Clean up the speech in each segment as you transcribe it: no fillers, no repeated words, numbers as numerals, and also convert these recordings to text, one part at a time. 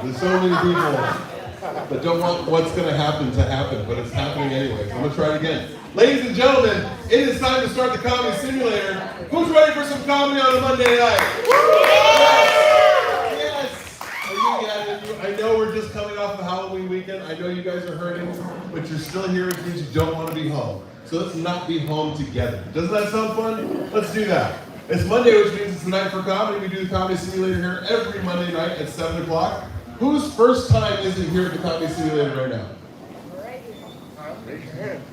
There's so many people that don't want what's going to happen, but it's happening anyway. So I'm going to try it again. Ladies and gentlemen, it is time to start the Comedy Simulator. Who's ready for some comedy on a Monday night? Yes! I know we're just coming off the Halloween weekend. I know you guys are hurting, but you're still here because you don't want to be home. So let's not be home together. Doesn't that sound fun? Let's do that. It's Monday, which means it's the night for comedy. We do the Comedy Simulator here every Monday night at 7 o'clock. Whose first time is it here at the Comedy Simulator right now?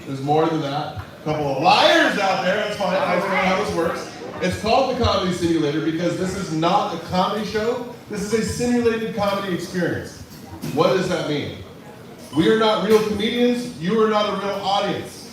There's more than that. A couple of liars out there. That's fine. I don't know how this works. It's called the Comedy Simulator because this is not a comedy show. This is a simulated comedy experience. What does that mean? We are not real comedians. You are not a real audience.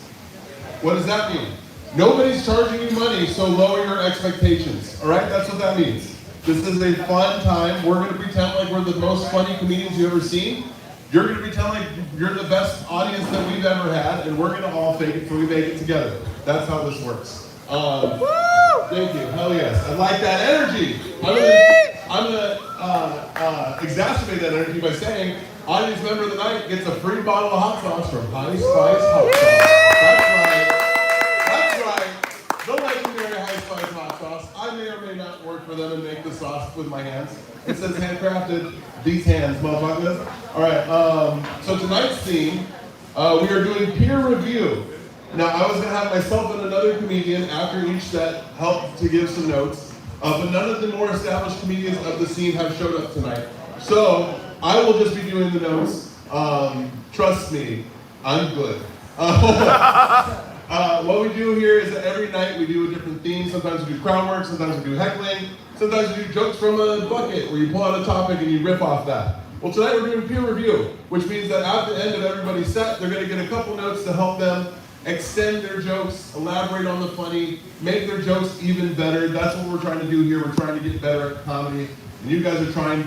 What does that mean? Nobody's charging you money, so lower your expectations. All right? That's what that means. This is a fun time. We're going to pretend like we're the most funny comedians you've ever seen. You're going to pretend like you're the best audience that we've ever had, and we're going to all fake it till we make it together. That's how this works. Thank you. Hell yes. I like that energy. I'm going to exacerbate that energy by saying, audience member of the night gets a free bottle of hot sauce from High Spice Hot Sauce. That's right. The legendary High Spice Hot Sauce. I may or may not work for them and make the sauce with my hands. It says handcrafted. These hands, motherfuckers. All right. So tonight's theme, we are doing peer review. Now, I was going to have myself and another comedian after each set help to give some notes, but none of the more established comedians of the scene have showed up tonight. So I will just be doing the notes. Trust me, I'm good. What we do here is that every night we do a different theme. Sometimes we do crowd work, sometimes we do heckling, sometimes we do jokes from a bucket where you pull out a topic and you riff off that. Well, tonight we're doing peer review, which means that at the end of everybody's set, they're going to get a couple notes to help them extend their jokes, elaborate on the funny, make their jokes even better. That's what we're trying to do here. We're trying to get better at comedy, and you guys are trying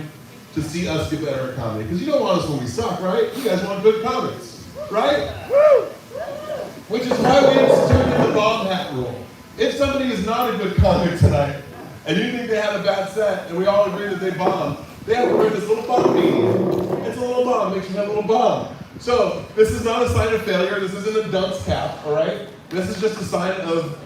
to see us get better at comedy. Because you don't want us when we suck, right? You guys want good comics, right? Woo! Which is why we instituted the bomb hat rule. If somebody is not a good comic tonight, and you think they had a bad set, and we all agree that they bombed, they have to wear this little bomb beanie. It's a little bomb, makes you have a little bomb. So, this is not a sign of failure, this isn't a dunce cap, all right? This is just a sign of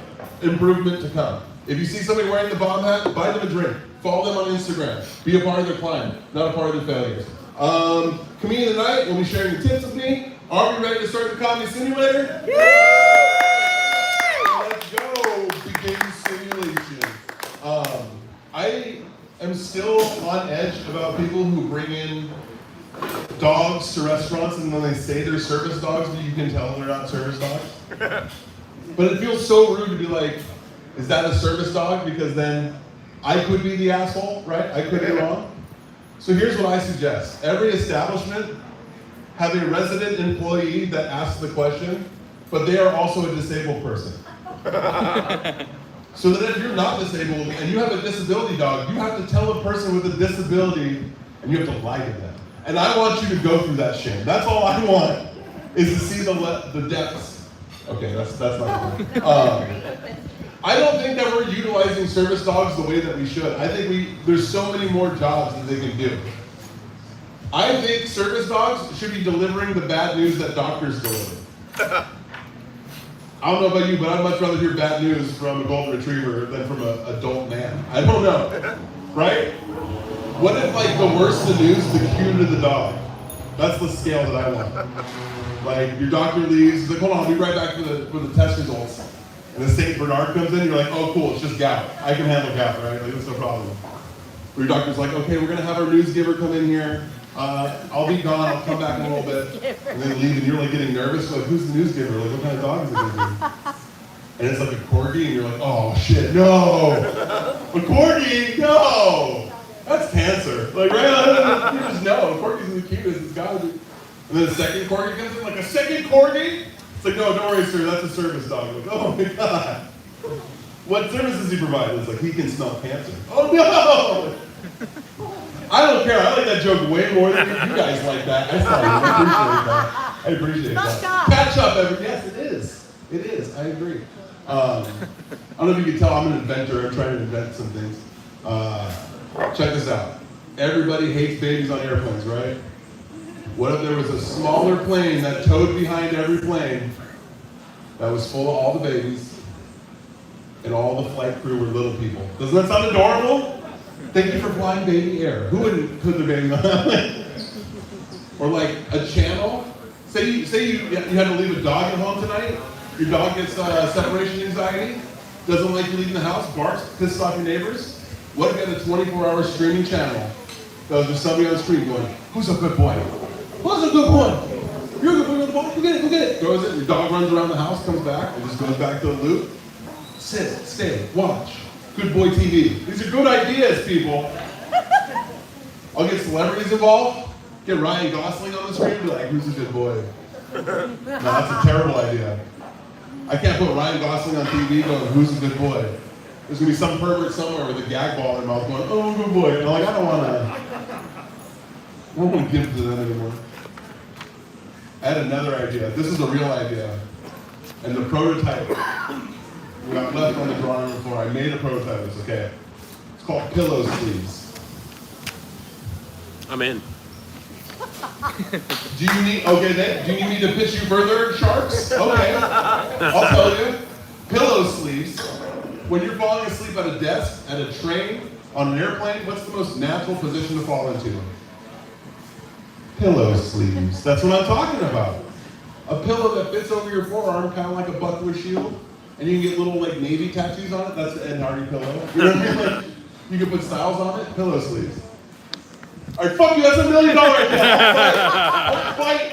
improvement to come. If you see somebody wearing the bomb hat, buy them a drink. Follow them on Instagram. Be a part of their climb, not a part of their failures. Comedian of the night will be sharing the tips with me. Are we ready to start the Comedy Simulator? Yeah! Let's go, begin simulation. I am still on edge about people who bring in dogs to restaurants and when they say they're service dogs, but you can tell they're not service dogs. But it feels so rude to be like, is that a service dog? Because then I could be the asshole, right? I could be wrong. So here's what I suggest. Every establishment have a resident employee that asks the question, but they are also a disabled person. So that if you're not disabled and you have a disability dog, you have to tell a person with a disability and you have to lie to them. And I want you to go through that shame. That's all I want, is to see the depths. Okay, that's not good. I don't think that we're utilizing service dogs the way that we should. I think there's so many more jobs that they can do. I think service dogs should be delivering the bad news that doctors deliver. I don't know about you, but I'd much rather hear bad news from a golden retriever than from an adult man. I don't know, right? What if, like, the worse the news, the cuter the dog? That's the scale that I want. Like, your doctor leaves, he's like, hold on, I'll be right back for the test results. And the St. Bernard comes in, you're like, oh, cool, it's just gout. I can handle gout, right? Like, that's no problem. Or your doctor's like, okay, we're gonna have our news giver come in here. I'll be gone, I'll come back in a little bit. And then leave, and you're like getting nervous. You're like, who's the news giver? Like, what kind of dog is it gonna be? And it's like a corgi, and you're like, oh shit, no! A corgi, no! That's cancer. Like, right? You just know, a corgi's the cutest, it's gotta be. And then a second corgi comes in, like, a second corgi? It's like, no, don't worry, sir, that's a service dog. Like, oh my god. What service does he provide? It's like, he can smell cancer. Oh no! I don't care. I like that joke way more than you guys like that. I appreciate that. Catch up, everybody. Yes, it is. It is. I agree. I don't know if you can tell I'm an inventor. I'm trying to invent some things. Check this out. Everybody hates babies on airplanes, right? What if there was a smaller plane that towed behind every plane that was full of all the babies and all the flight crew were little people? Doesn't that sound adorable? Thank you for flying baby air. Who wouldn't put their baby on that plane? Or like a channel. Say you had to leave a dog at home tonight. Your dog gets separation anxiety, doesn't like you leaving the house, barks, pisses off your neighbors. What if you had a 24-hour streaming channel? That was just somebody on the screen going, who's a good boy? Who's a good boy? You're a good boy with the ball, go get it, go get it. Throws it, your dog runs around the house, comes back, and just goes back to the loop. Sit, stay, watch. Good boy TV. These are good ideas, people. I'll get celebrities involved. Get Ryan Gosling on the screen and be like, who's a good boy? No, that's a terrible idea. I can't put Ryan Gosling on TV going, who's a good boy? There's going to be some pervert somewhere with a gag ball in their mouth going, oh, good boy. And I'm like, I don't want to give to them anymore. I had another idea. This is a real idea. And the prototype we got left on the drawing room floor. I made a prototype of this, okay? It's called pillow sleeves. I'm in. Do you need me to pitch you further, sharks? Okay, I'll tell you. Pillow sleeves. When you're falling asleep at a desk, at a train, on an airplane, what's the most natural position to fall into? Pillow sleeves. That's what I'm talking about. A pillow that fits over your forearm, kind of like a buckler shield, and you can get little like Navy tattoos on it. That's the Ed Hardy pillow. You know what I mean? Like, you can put styles on it. Pillow sleeves. All right, fuck you, that's $1 million idea. I'll fight.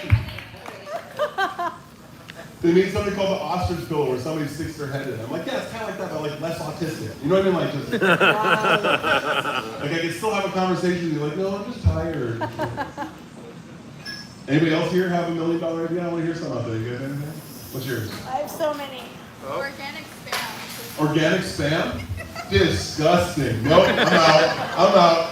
They made something called the ostrich pillow where somebody sticks their head in. I'm like, yeah, it's kind of like that, but like less autistic. You know what I mean? Like just, like I can still have a conversation and be like, no, I'm just tired. Anybody else here have $1 million idea? I want to hear some out there. You guys have anything? What's yours? I have so many. Oh. Organic spam. Organic spam? Disgusting. Nope, I'm out.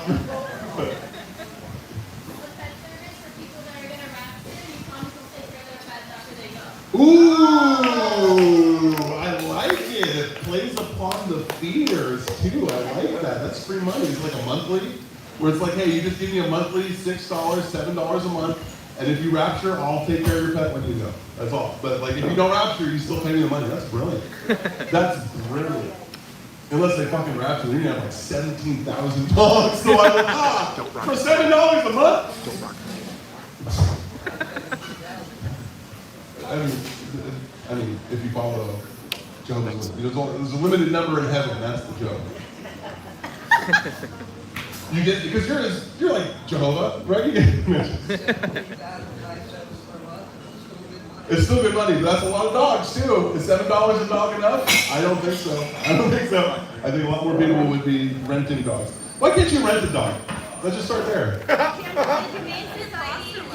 Ooh, I like it. It plays upon the feeders too. I like that. That's free money. It's like a monthly, where it's like, hey, you just give me a monthly $6, $7 a month, and if you rapture, I'll take care of your pet when you go. That's all. But like, if you don't rapture, you still pay me the money. That's brilliant. That's brilliant. Unless they fucking rapture, then you have like 17,000 dogs. So I'm like, for $7 a month. I mean, if you follow Jehovah's Witnesses, there's a limited number in heaven. That's the joke. You get because you're like Jehovah, right? You get it's still good money, but that's a lot of dogs too. Is $7 a dog enough? I don't think so. I think a lot more people would be renting dogs. Why can't you rent a dog? Let's just start there.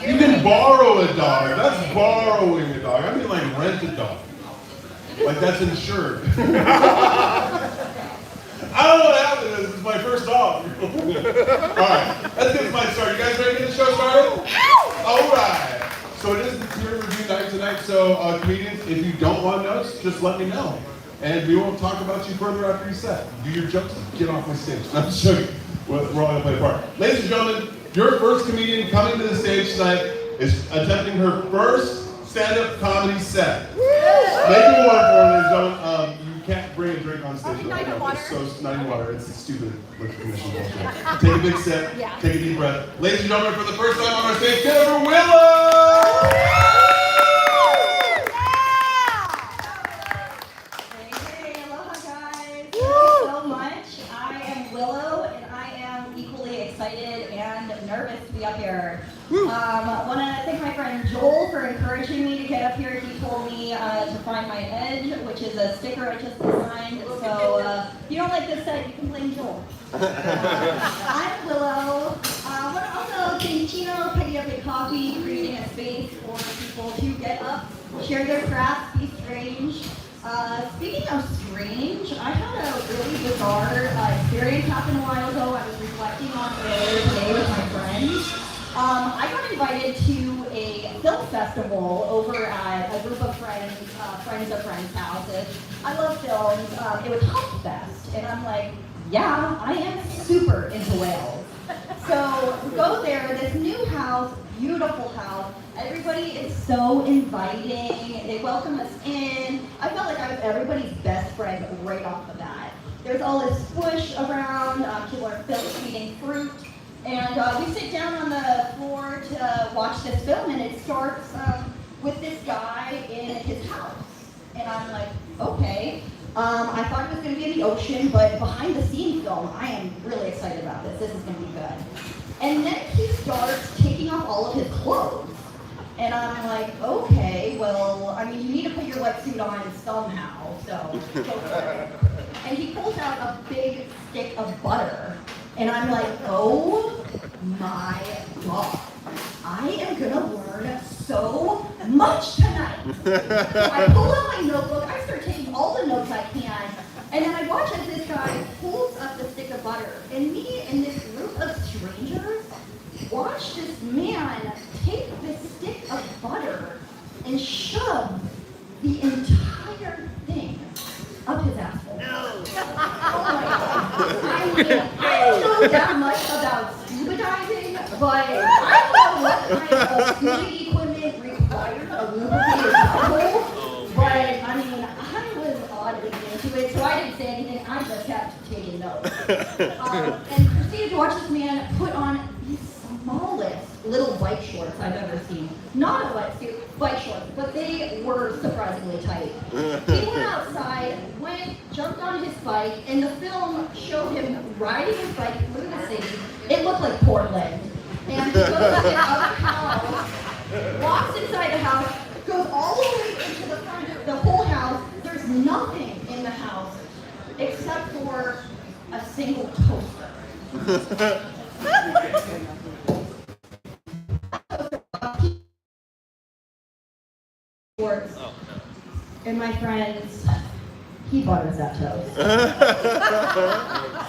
You can borrow a dog. That's borrowing a dog. I mean like rent a dog. Like that's insured. I don't know what happened. This is my first dog. Alright, let's get my start. You guys ready to get the show started? Alright. So it is the peer review night tonight. So comedians, if you don't want notes, just let me know. And we won't talk about you further after you set. Do your jokes, get off my stage. I'm just joking. We're all going to play a part. Ladies and gentlemen, your first comedian coming to the stage tonight is attempting her first stand-up comedy set. Make it water for her, ladies and gentlemen. You can't bring a drink on stage. Not even water? It's not even water. It's stupid liquor commission bullshit. Take a big sip. Yeah. Take a deep breath. Ladies and gentlemen, for the first time on our stage, give it for Willow! Hey, aloha guys. Thank you so much. I am Willow, and I am equally excited and nervous to be up here. I want to thank my friend Joel for encouraging me to get up here. He told me to find my edge, which is a sticker I just designed. So if you don't like this set, you can blame Joel. I'm Willow. I want to also thank Chino, Paia Bay Coffee, creating a space for people to get up, share their crafts, be strange. Speaking of strange, I had a really bizarre experience happen a while ago. I was reflecting on earlier today with my friends. I got invited to a film festival over at a group of friends of friends' houses. I love films. It was Humpfest, and I'm like, yeah, I am super into whales. So we go there, this new house, beautiful house. Everybody is so inviting. They welcome us in. I felt like I was everybody's best friend right off the bat. There's all this bush around. People are eating fruit. And we sit down on the floor to watch this film, and it starts with this guy in his house. And I'm like, okay. I thought it was going to be in the ocean, but behind the scenes film, I am really excited about this. This is going to be good. And then he starts taking off all of his clothes. And I'm like, okay, well, I mean, you need to put your wetsuit on somehow, so go for it. And he pulls out a big stick of butter. And I'm like, oh my God. I am gonna learn so much tonight. So I pull out my notebook, I start taking all the notes I can, and then I watch as this guy pulls up the stick of butter. And me and this group of strangers watch this man take this stick of butter and shove the entire thing up his asshole. No. Oh my God. I mean, I don't know that much about scuba diving, but I don't know what kind of scuba equipment requires a lubricated asshole. But I mean, I was oddly into it, so I didn't say anything. I just kept taking notes. And proceeded to watch this man put on the smallest little bike shorts I've ever seen. Not a wetsuit, bike shorts, but they were surprisingly tight. He went outside, jumped on his bike, and the film showed him riding his bike through the city. It looked like Portland. And he goes to the other house, walks inside the house, goes all the way into the front of the whole house. There's nothing in the house except for a single toaster. And my friends, he butters that toast.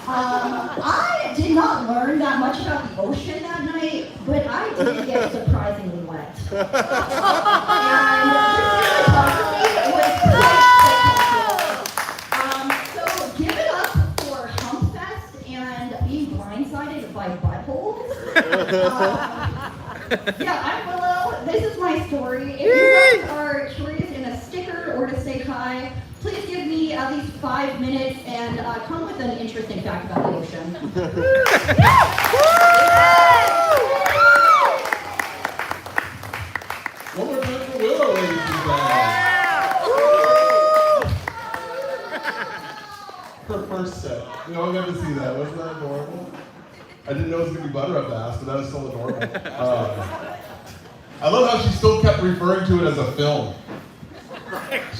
I did not learn that much about the ocean that night, but I did get surprisingly wet. And the cinematography was quite spectacular. So give it up for Humpfest and being blindsided by buttholes. Yeah, I'm Willow. This is my story. If you guys are curious in a sticker or to say hi, please give me at least 5 minutes and come with an interesting fact about the ocean. One more time for Willow, ladies and gentlemen. Her first set. We all got to see that. Wasn't that adorable? I didn't know it was going to be butter up the ass, but that was still adorable. I love how she still kept referring to it as a film.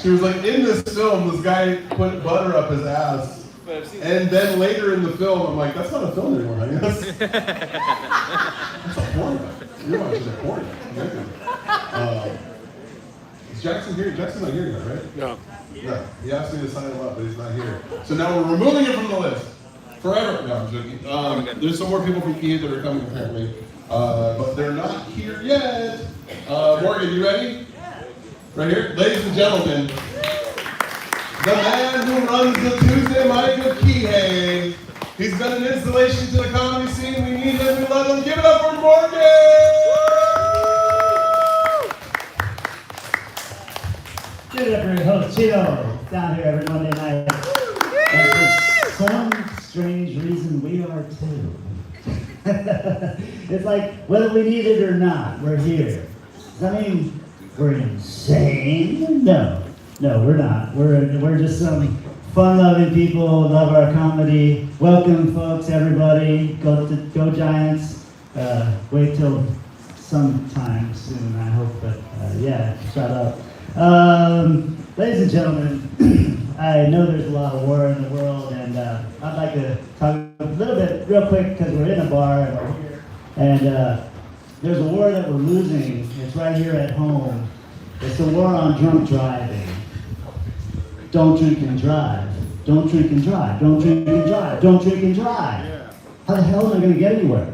She was like, in this film, this guy put butter up his ass. And then later in the film, I'm like, that's not a film anymore, I guess. That's a porn. You're watching a porn. Is Jackson here? Jackson's not here yet, right? No. No. He asked me to sign him up, but he's not here. So now we're removing him from the list. Forever. No, I'm joking. There's some more people from Kiev that are coming, apparently. But they're not here yet. Morgan, you ready? Yeah. Right here? Ladies and gentlemen, the man who runs the Tuesday Mic of Kihei. He's done an installation to the comedy scene. We need him. We love him. Give it up for Morgan! Give it up for your host, Chino, down here every Monday night. And for some strange reason, we are too. It's like, whether we need it or not, we're here. Does that mean we're insane? No, we're not. We're just some fun-loving people, love our comedy. Welcome, folks, everybody. Go Giants. Wait till sometime soon, I hope. But yeah, shut up. Ladies and gentlemen, I know there's a lot of war in the world, and I'd like to talk a little bit real quick because we're in a bar and we're here. And there's a war that we're losing. It's right here at home. It's the war on drunk driving. Don't drink and drive. Don't drink and drive. Don't drink and drive. Don't drink and drive. How the hell am I going to get anywhere?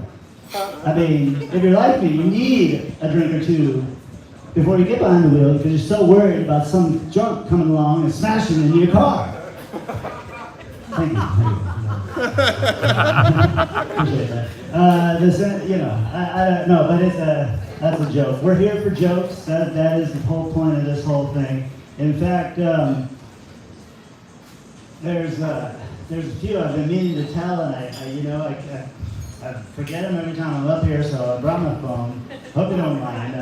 I mean, if you're like me, you need a drink or two before you get behind the wheel because you're so worried about some drunk coming along and smashing into your car. Thank you. Appreciate that. I don't know, but that's a joke. We're here for jokes. That is the whole point of this whole thing. In fact, there's a few I've been meaning to tell, and I forget them every time I'm up here, so I brought my phone. Hope you don't mind.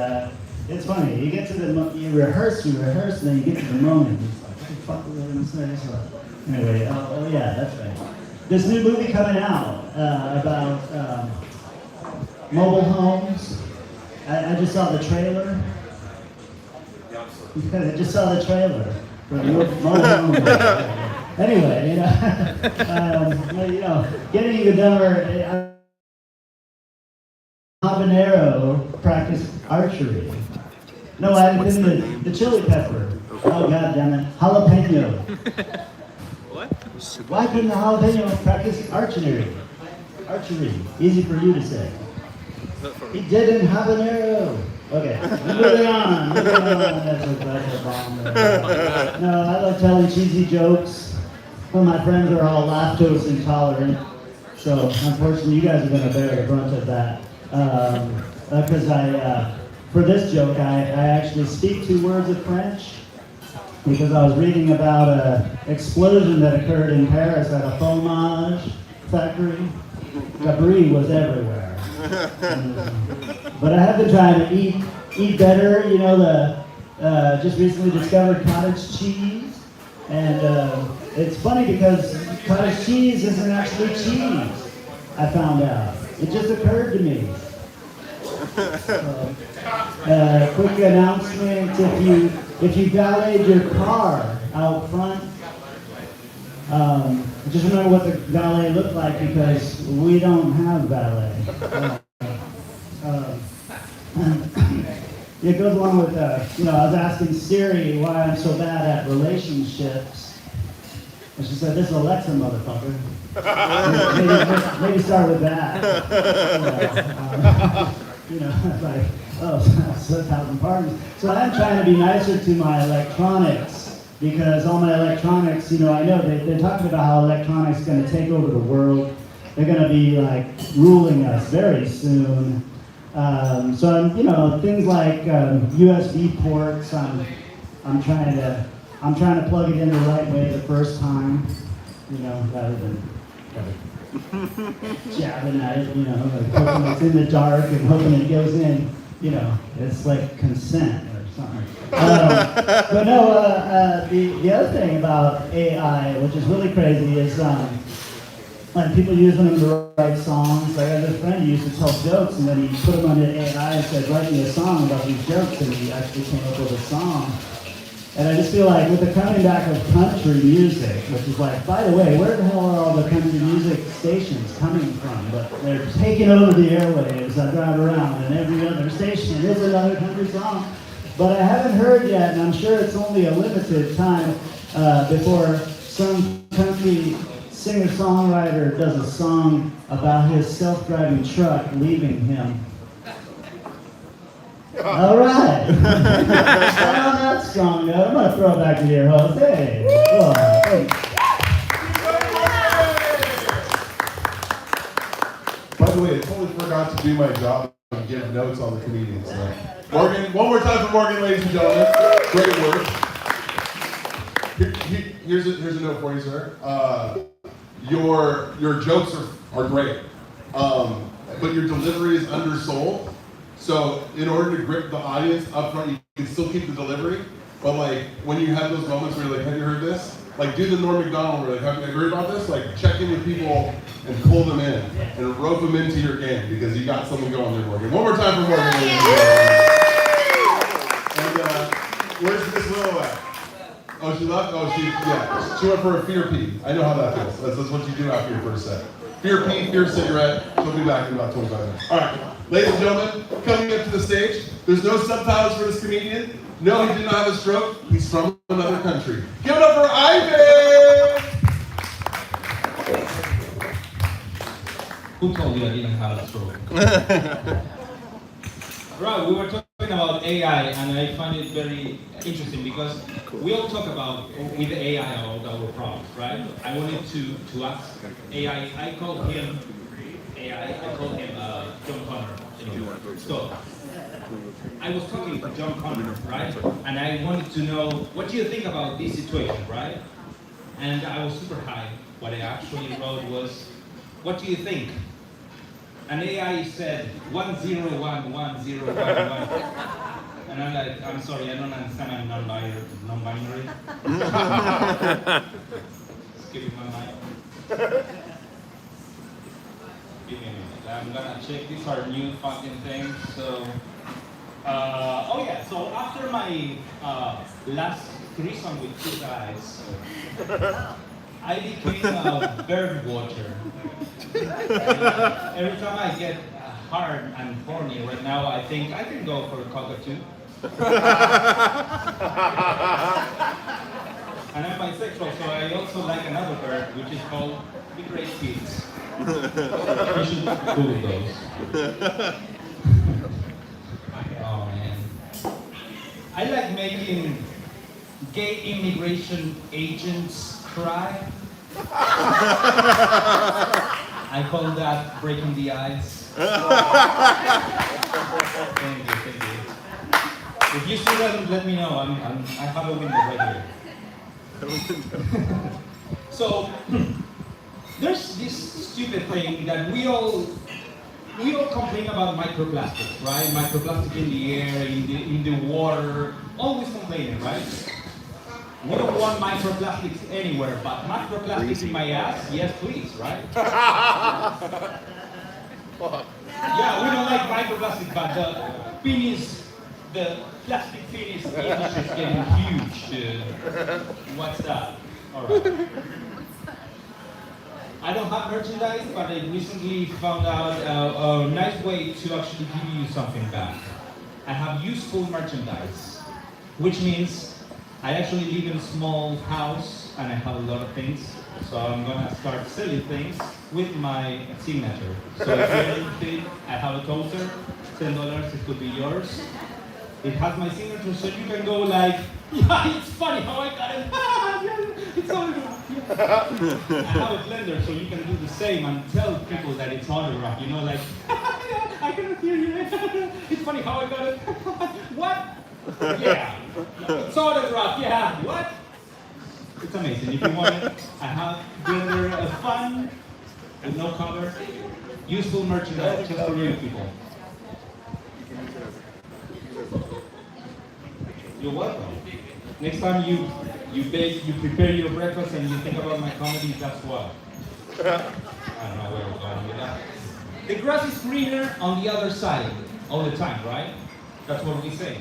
It's funny. You get to you rehearse, and then you get to the moment. It's like, what the fuck was I going to say? So, anyway, oh yeah, that's right. This new movie coming out about mobile homes. I just saw the trailer. I just saw the trailer for the mobile home. Anyway, getting even dumber. Habanero practice archery. No, I didn't. The chili pepper. Oh god damn it! Jalapeno. What? Why couldn't the jalapeno practice archery? Archery. Easy for you to say. He didn't habanero. Okay, moving on. That's a bomb. No, I love telling cheesy jokes. Well, my friends are all lactose intolerant, so unfortunately you guys are going to bear the brunt of that. Because for this joke, I actually speak 2 words of French, because I was reading about an explosion that occurred in Paris at a fromage factory. Debris was everywhere. But I have been trying to eat better. Just recently discovered cottage cheese, and it's funny because cottage cheese isn't actually cheese. I found out. It just occurred to me. Quick announcement: if you valeted your car out front, just remember what the valet looked like, because we don't have valet. It goes along with, I was asking Siri why I'm so bad at relationships. And she said, "This is Alexa, motherfucker." maybe start with that. It's like, so 1,000 pardons. So I'm trying to be nicer to my electronics, because all my electronics, I know they're talking about how electronics is going to take over the world. They're going to be like ruling us very soon. So I'm, things like USB ports. I'm trying to plug it in the right way the first time, rather than jabbing at it, like hoping it's in the dark and hoping it goes in. It's like consent or something. But no, the other thing about AI, which is really crazy, is when people use them to write songs. Like I had a friend who used to tell jokes, and then he put them under AI and said, "Write me a song about these jokes," and he actually came up with a song. And I just feel like with the coming back of country music, which is like, by the way, where the hell are all the country music stations coming from? But they're taking over the airwaves. I drive around, and every other station is another country song. But I haven't heard yet, and I'm sure it's only a limited time before some country singer-songwriter does a song about his self-driving truck leaving him. All right. On that strong note, I'm going to throw it back to your host. Hey. Oh, thanks. By the way, I totally forgot to do my job and give notes on the comedians tonight. Morgan, one more time for Morgan, ladies and gentlemen. Great work. Here's a note for you, sir. Your jokes are great, but your delivery is undersold. So in order to grip the audience up front, you can still keep the delivery, but like when you have those moments where you're like, "Have you heard this?" Like do the Norm Macdonald where like, "Have you heard about this?" Like check in with people and pull them in and rope them into your game, because you got something going there, Morgan. One more time for Morgan. And where's Miss Willow at? Oh, she left? Oh, she went for a fear pee. I know how that feels. That's what you do after your first set. Fear pee, fear cigarette. She'll be back in about 25 minutes. All right, ladies and gentlemen, coming up to the stage. There's no subtitles for this comedian. No, he did not have a stroke. He's from another country. Give it up for Ivan! Who told you I didn't have a stroke? Right, we were talking talking about AI, and I find it very interesting because we all talk about with AI about our problems, right? I wanted to ask AI. I called him AI. I called him John Connor. So I was talking to John Connor, right? And I wanted to know what do you think about this situation, right? And I was super high. What I actually wrote was, what do you think? And AI said 1011011. And I'm like, I'm sorry, I don't understand. I'm non-binary. Just give me my mic. Give me a minute. I'm gonna check. These are new fucking things. So, oh yeah. So after my last threesome with 2 guys, I became a bird watcher. Every time I get hard and horny right now, I think I can go for a cockatoo. And I'm bisexual, so I also like another bird, which is called the great kids. You should Google those. Oh man. I like making gay immigration agents cry. I call that breaking the ice. Thank you. If you see that, let me know. I have a window right here. So there's this stupid thing that we all complain about microplastics, right? Microplastic in the air, in the water, always complaining, right? We don't want microplastics anywhere, but microplastics in my ass, yes please, right? Yeah, we don't like microplastics, but the plastic penis industry is getting huge, dude. What's that? Alright. I don't have merchandise, but I recently found out a nice way to actually give you something back. I have useful merchandise, which means I actually live in a small house and I have a lot of things, so I'm gonna start selling things with my signature. So if you're interested, I have a toaster, $10, it could be yours. It has my signature, so you can go like, yeah, it's funny how I got it. It's autographed. I have a blender, so you can do the same and tell people that it's autographed. You know, like, I cannot hear you. It's funny how I got it. What? Yeah, it's autographed. Yeah, what? It's amazing. If you want it, I have blender fun with no cover, useful merchandise just for you people. You're welcome. Next time you bake, you prepare your breakfast and you think about my comedy, that's what. I don't know where we're going with that. The grass is greener on the other side all the time, right? That's what we say.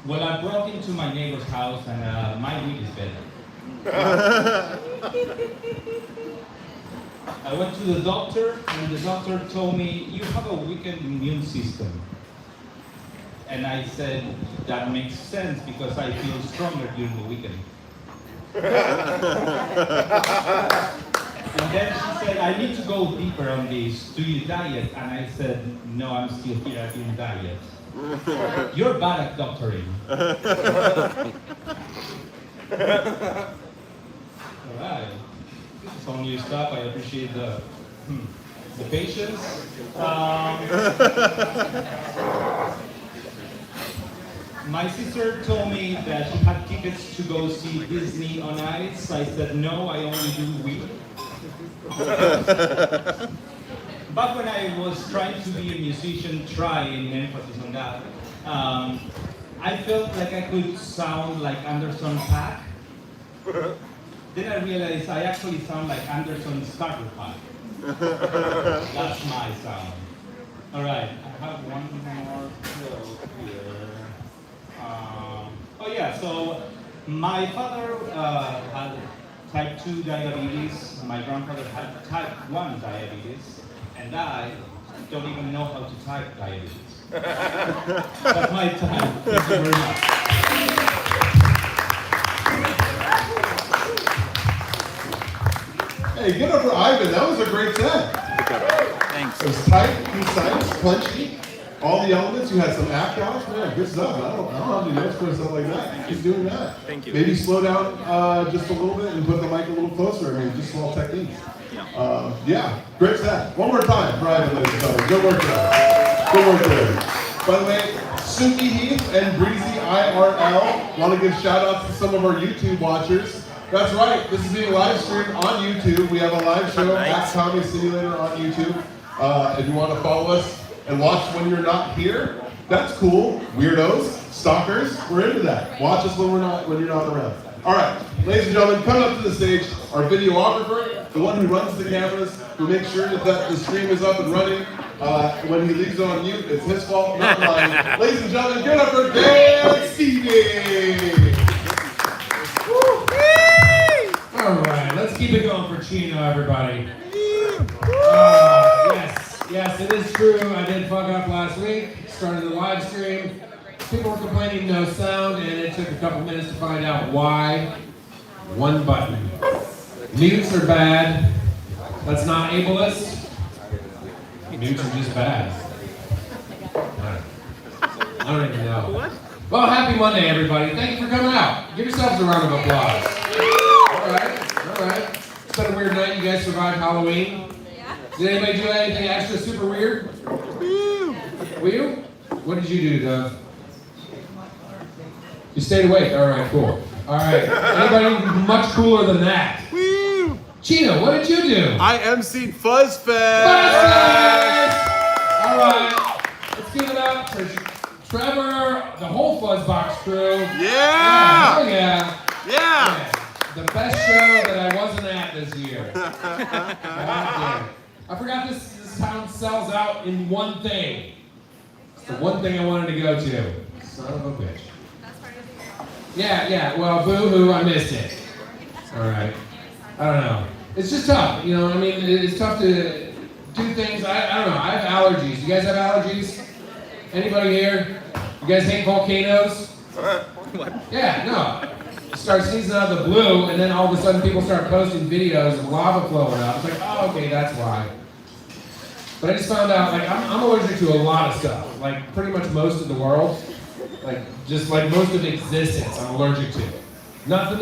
Well, I brought into my neighbor's house and my weed is better. I went to the doctor and the doctor told me, you have a weakened immune system. And I said, that makes sense because I feel stronger during the weekend. And then she said, I need to go deeper on this. Do you diet? And I said, no, I'm still here, I didn't diet. You're bad at doctoring. Alright. This is all new stuff. I appreciate the patience. My sister told me that she had tickets to go see Disney on Ice. I said, no, I only do weed. Back when I was trying to be a musician, trying emphasis on that, I felt like I could sound like Anderson .Paak. Then I realized I actually sound like Anderson Starter Pack. That's my sound. All right, I have one more quote here. Oh yeah, so my father had type 2 diabetes, my grandfather had type 1 diabetes, and I don't even know how to type diabetes. That's my time. Thank you very much. Hey, give it up for Ivan. That was a great set. Thanks. It was tight, concise, punchy. all the elements. You had some act outs, man. Good stuff. I don't have any notes for stuff like that. Keep doing that. Thank you. Maybe slow down just a little bit and put the mic a little closer. I mean, just small techniques. Yeah, great set. One more time, Brian, ladies and gentlemen. Good work there. Good work there. By the way, Suki Heath and Breezy IRL want to give shout outs to some of our YouTube watchers. That's right, this is being live streamed on YouTube. We have a live show at Comedy Simulator on YouTube. If you want to follow us and watch when you're not here, that's cool. Weirdos, stalkers, we're into that. Watch us when you're not around. All right, ladies and gentlemen, coming up to the stage, our videographer, the one who runs the cameras, who makes sure that the stream is up and running. When he leaves it on mute, it's his fault, not mine. Ladies and gentlemen, give it up for Dan Stevie. All right, let's keep it going for Chino, everybody. Yes, it is true. I did fuck up last week. Started the live stream. People were complaining no sound, and it took a couple minutes to find out why. One button. Mutes are bad. That's not ableist. Mutes are just bad. I don't even know. Well, happy Monday, everybody. Thank you for coming out. Give yourselves a round of applause. All right. It's been a weird night. You guys survived Halloween. Did anybody do anything extra super weird? Were you? What did you do, Doug? You stayed awake. All right, cool. All right. Anybody much cooler than that? Chino, what did you do? I emceed Fuzz Fest. All right. Let's give it up for Trevor, the whole Fuzzbox crew. Yeah. Oh, yeah. Yeah. The best show that I wasn't at this year. I forgot this town sells out in one thing. It's the one thing I wanted to go to. Son of a bitch. Yeah, well, boo-hoo, I missed it. All right. I don't know. It's just tough, you know, I mean, it's tough to do things. I don't know, I have allergies. You guys have allergies? Anybody here? You guys hate volcanoes? What? Yeah, no. You start sneezing out of the blue, and then all of a sudden people start posting videos of lava flowing up. It's like, oh, okay, that's why. But I just found out, like, I'm allergic to a lot of stuff. Like, pretty much most of the world. Like, just like most of existence, I'm allergic to. Nothing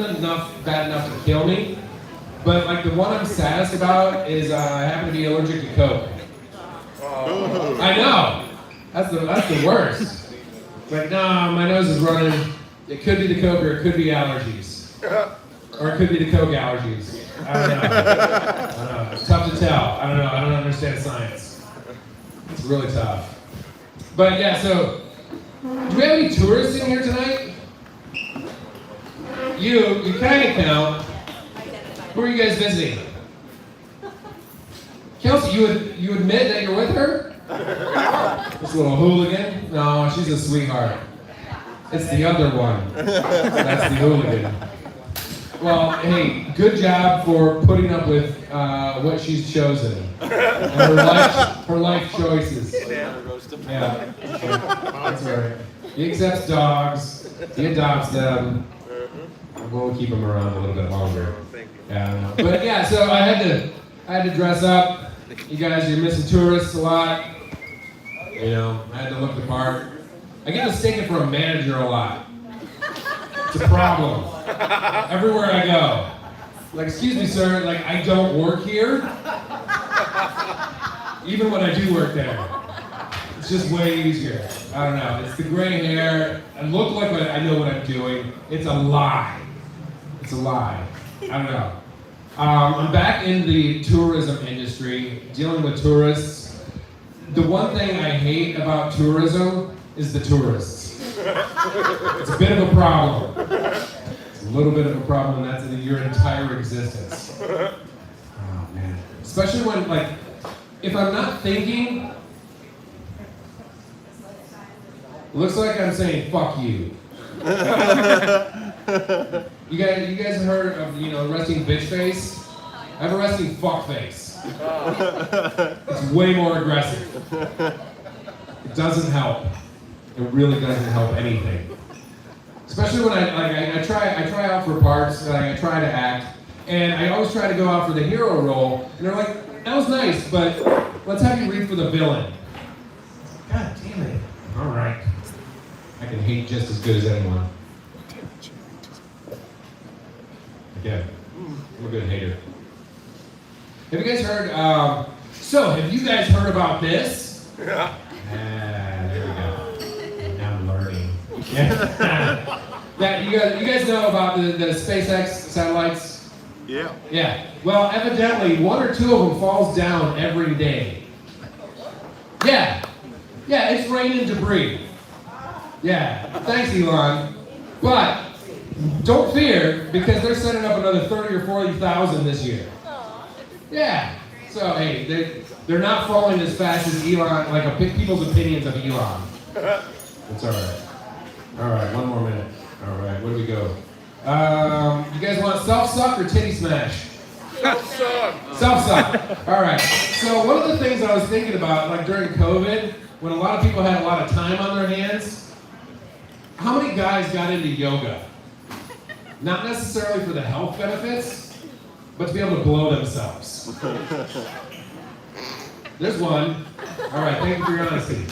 bad enough to kill me. But, like, the one I'm saddest about is I happen to be allergic to Coke. Oh. I know. That's the worst. It's like, nah, my nose is running. It could be the Coke or it could be allergies. Or it could be the Coke allergies. I don't know. It's tough to tell. I don't know. I don't understand science. It's really tough. But yeah, so, do we have any tourists in here tonight? You kind of count. Who are you guys visiting? Kelsey, you admit that you're with her? This little hooligan? No, she's a sweetheart. It's the other one. That's the hooligan. Well, hey, good job for putting up with what she's chosen. And her life choices. Yeah. That's right. He accepts dogs. He adopts them. We'll keep them around a little bit longer. Yeah. But yeah, so I had to dress up. You guys, you're missing tourists a lot. You know, I had to look the part. I get mistaken for a manager a lot. It's a problem. Everywhere I go. Like, excuse me, sir, like, I don't work here. Even when I do work there. It's just way easier. I don't know. It's the gray hair. I look like I know what I'm doing. It's a lie. It's a lie. I don't know. I'm back in the tourism industry, dealing with tourists. The one thing I hate about tourism is the tourists. It's a bit of a problem. It's a little bit of a problem, and that's in your entire existence. Oh, man. Especially when, like, if I'm not thinking, it looks like I'm saying, fuck you. You guys heard of, resting bitch face? I have a resting fuck face. It's way more aggressive. It doesn't help. It really doesn't help anything. Especially when I try out for parts, I try to act, and I always try to go out for the hero role, and they're like, that was nice, but let's have you read for the villain. God damn it. All right. I can hate just as good as anyone. Again, I'm a good hater. Have you guys heard, have you guys heard about this? Yeah. There we go. Now I'm learning. Yeah. That you guys know about the SpaceX satellites? Yeah. Yeah. Well, evidently, one or two of them falls down every day. Yeah. Yeah, it's raining debris. Yeah. Thanks, Elon. But don't fear, because they're setting up another 30 or 40,000 this year. Yeah. So hey, they're not falling as fast as Elon, like people's opinions of Elon. It's all right. All right, one more minute. All right, where do we go? You guys want self-suck or titty smash? Self-suck. Self-suck. All right. So one of the things I was thinking about, like during COVID, when a lot of people had a lot of time on their hands, how many guys got into yoga? Not necessarily for the health benefits, but to be able to blow themselves. There's one. All right, thank you for your honesty.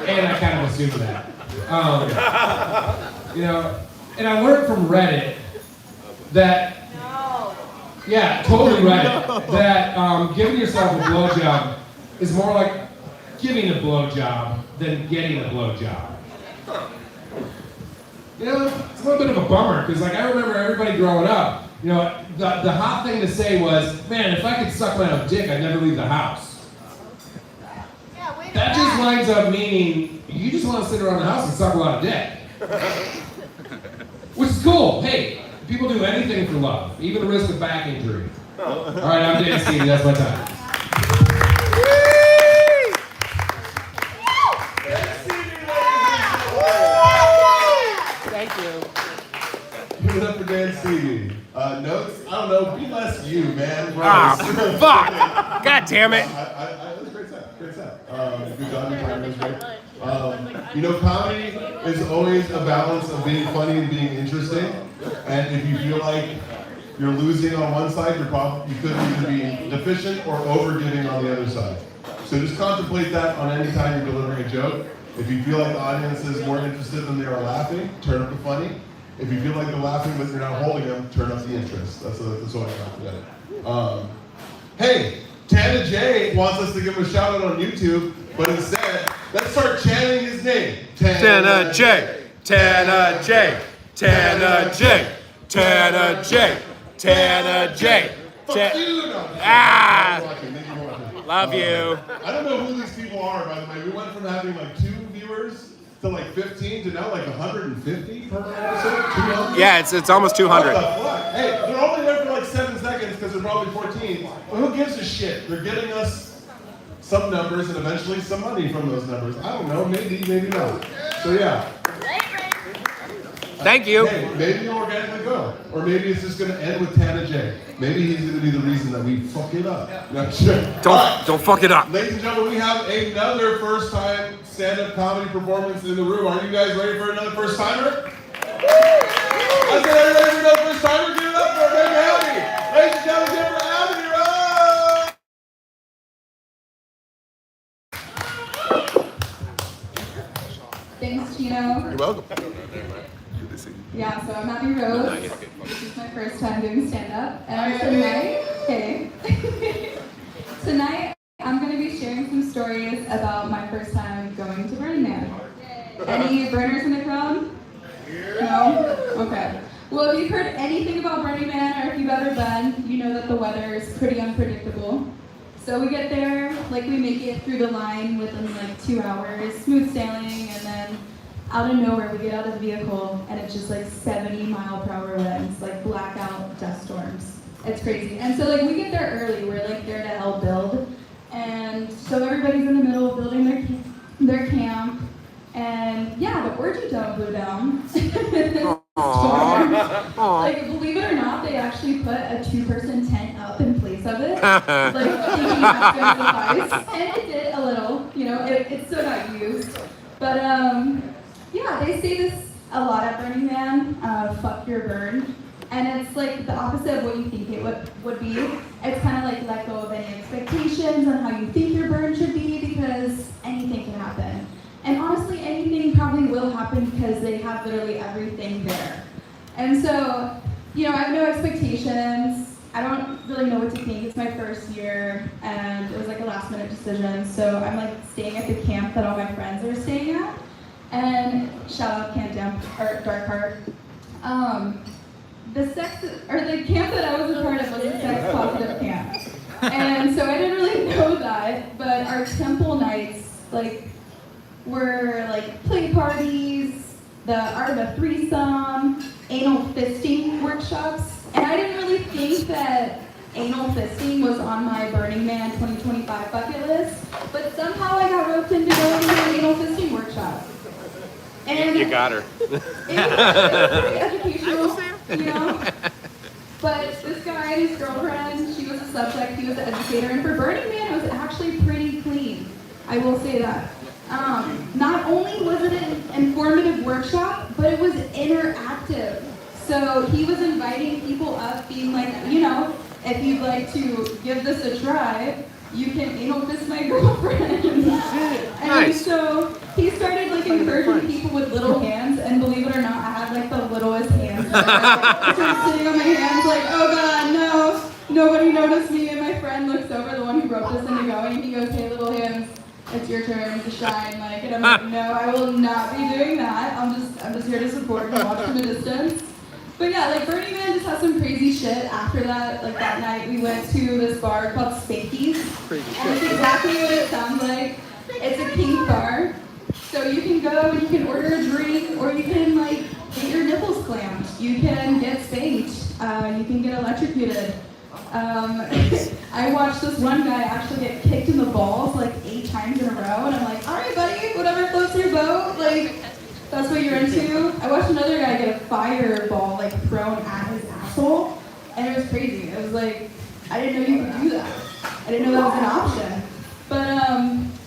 And I kind of assumed that. And I learned from Reddit that, yeah, totally Reddit, that giving yourself a blowjob is more like giving a blowjob than getting a blowjob. It's a little bit of a bummer, because like I remember everybody growing up, the hot thing to say was, man, if I could suck my own dick, I'd never leave the house. That just winds up meaning you just want to sit around the house and suck a lot of dick. Which is cool. Hey, people do anything for love, even the risk of back injury. All right, I'm Dan Stevie. That's my time. Thank you. Give it up for Dan Stevie. Notes? I don't know. Be less you, man. Fuck. God damn it. It was a great set. Great set. Good job. Your timing was great. Comedy is always a balance of being funny and being interesting. And if you feel like you're losing on one side, you could either be deficient or overgiving on the other side. So just contemplate that on any time you're delivering a joke. If you feel like the audience is more interested than they are laughing, turn up the funny. If you feel like they're laughing but you're not holding them, turn up the interest. That's what I got today. Hey, Tana J wants us to give him a shout out on YouTube, but instead, let's start chanting his name. Tana J. Tana J. Tana J. Tana J. Tana J. Fuck you! No. Ah! Thank you for watching. Love you. I don't know who these people are, by the way. We went from having like 2 viewers to like 15 to now like 150 per episode. 200? Yeah, it's almost 200. What the fuck? Hey, they're only there for like 7 seconds because they're probably 14. But who gives a shit? They're getting us some numbers and eventually some money from those numbers. I don't know, maybe not. So yeah. Thank you. Hey, maybe you'll organically go. Or maybe it's just gonna end with Tana J. Maybe he's gonna be the reason that we fuck it up. Not sure. Don't fuck it up. Ladies and gentlemen, we have another first-time stand-up comedy performance in the room. Are you guys ready for another first-timer? I said, are you ready for another first-timer? Give it up for Baby Abby. Ladies and gentlemen, give it for Abby. Thanks, Chino. You're welcome. Yeah, so I'm Abby Rose. This is my first time doing stand-up. And tonight, I'm going to be sharing some stories about my first time going to Burning Man. Any burners in the crowd? No? Okay. Well, if you've heard anything about Burning Man, or if you've ever been, you know that the weather is pretty unpredictable. So we get there, like we make it through the line within like 2 hours, smooth sailing, and then out of nowhere we get out of the vehicle and it's just like 70-mile-per-hour winds, like blackout dust storms. It's crazy. And so like we get there early, we're like there to help build. And so everybody's in the middle of building their camp. And yeah, the orgy dome blew down. Like, believe it or not, they actually put a 2-person tent up in place of it. Like, thinking that's going to suffice. And it did a little, it still got used. But yeah, they say this a lot at Burning Man, fuck your burn. And it's like the opposite of what you think it would be. It's kind of like let go of any expectations on how you think your burn should be, because anything can happen. And honestly, anything probably will happen because they have literally everything there. And so, you know, I have no expectations. I don't really know what to think. It's my first year, and it was like a last minute decision. So I'm like staying at the camp that all my friends are staying at. And shout out Camp Dark Heart. The camp that I was a part of was a sex positive camp. And so I didn't really know that, but our temple nights were like play parties, the art of a threesome, anal fisting workshops. And I didn't really think that anal fisting was on my Burning Man 2025 bucket list, but somehow I got roped into going to an anal fisting workshop. And You got her. it was pretty educational, you know? But this guy and his girlfriend, she was a subject, he was an educator, and for Burning Man, it was actually pretty clean. I will say that. Not only was it an informative workshop, but it was interactive. So he was inviting people up, being like, you know, if you'd like to give this a try, you can anal fist my girlfriend. And Nice. so he started like encouraging people with little hands, and believe it or not, I had like the littlest hands. I started sitting on my hands like, oh God, no, nobody noticed me. And my friend looks over, the one who roped us into going, and he goes, hey, little hands, it's your turn to shine. Like, and I'm like, no, I will not be doing that. I'm just here to support and watch from a distance. But yeah, like Burning Man just has some crazy shit. After that, like that night, we went to this bar called Spanky's. And it's exactly what it sounds like. It's a kink bar. So you can go and you can order a drink, or you can like get your nipples clamped. You can get spanked. You can get electrocuted. I watched this one guy actually get kicked in the balls like 8 times in a row, and I'm like, all right, buddy, whatever floats your boat. Like, that's what you're into. I watched another guy get a fireball like thrown at his asshole, and it was crazy. It was like, I didn't know you could do that. I didn't know that was an option. But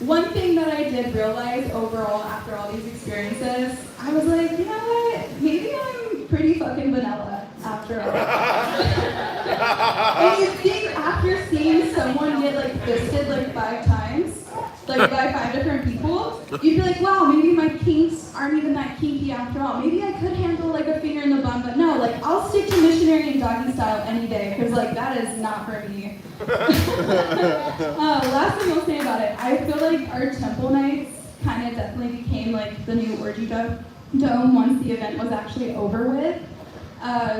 one thing that I did realize overall after all these experiences, I was like, you know what? Maybe I'm pretty fucking vanilla after all. And you think after seeing someone get like fisted like 5 times, like by 5 different people, you'd be like, wow, maybe my kinks aren't even that kinky after all. Maybe I could handle like a finger in the bum, but no, like I'll stick to missionary and doggy style any day, because like that is not for me. Last thing I'll say about it, I feel like our temple nights kind of definitely became like the new orgy dome once the event was actually over with.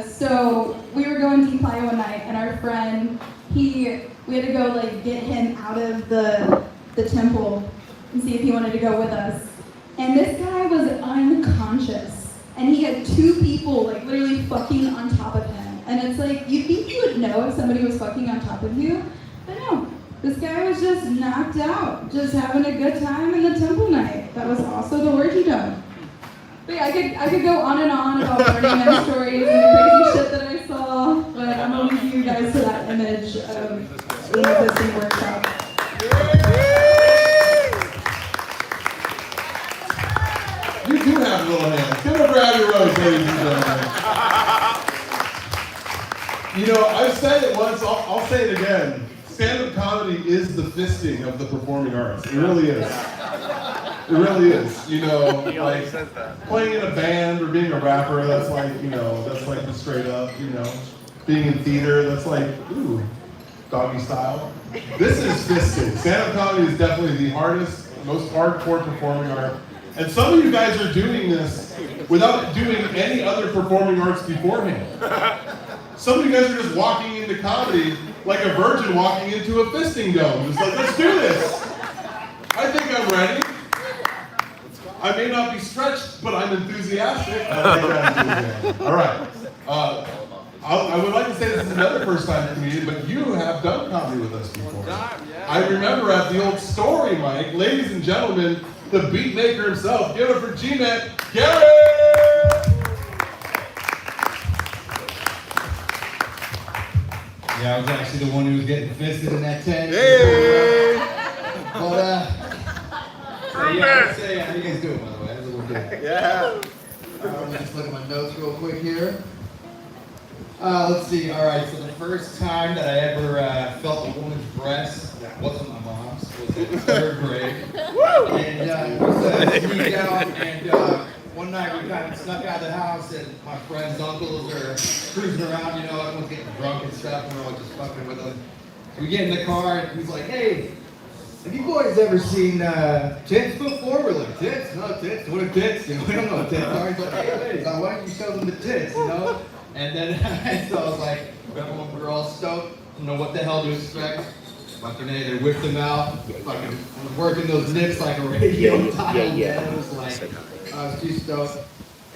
So we were going to Paia one night, and our friend, we had to go like get him out of the temple and see if he wanted to go with us. And this guy was unconscious, and he had 2 people like literally fucking on top of him. And it's like, you'd think you would know if somebody was fucking on top of you, but no. This guy was just knocked out, just having a good time in the temple night. That was also the orgy dome. But yeah, I could go on and on about Burning Man stories and the crazy shit that I saw, but I'm gonna leave you guys to that image of the existing workshop. You do have little hands. Give a grab your rose, ladies and gentlemen. You know, I've said it once, I'll say it again. Stand-up comedy is the fisting of the performing arts. It really is. It really is. You know, like playing in a band or being a rapper, that's like, you know, that's like the straight up, you know. Being in theater, that's like, ooh, doggy style. This is fisting. Stand-up comedy is definitely the hardest, most hardcore performing art. And some of you guys are doing this without doing any other performing arts beforehand. Some of you guys are just walking into comedy like a virgin walking into a fisting dome. Just like, let's do this. I think I'm ready. I may not be stretched, but I'm enthusiastic. I think I'm enthusiastic. All right. I would like to say this is another first-time comedian, but you have done comedy with us before. I remember at the old Story Mic, ladies and gentlemen, the beat maker himself. Give it for G-Met, Gary! Yeah, I was actually the one who was getting fisted in that tent. Hey! But, so yeah, let's say, how you guys doing, by the way? How's everyone doing? Yeah. Let me just look at my notes real quick here. Let's see, alright, so the first time that I ever felt a woman's breast wasn't my mom's, was in 3rd grade. And it was came down, and one night we kind of snuck out of the house, and my friends' uncles are cruising around, you know, everyone's getting drunk and stuff, and we're all just fucking with them. So we get in the car, and he's like, hey, have you boys ever seen tits before? We're like, tits? No, tits? What are tits? You know, we don't know what tits are. He's like, hey, ladies, why don't you show them the tits, you know? And then, so I was like, everyone, we were all stoked, didn't know what the hell to expect. Fucking A, they whipped them out, fucking working those nips like a radio dial. Yeah. It was like, I was too stoked.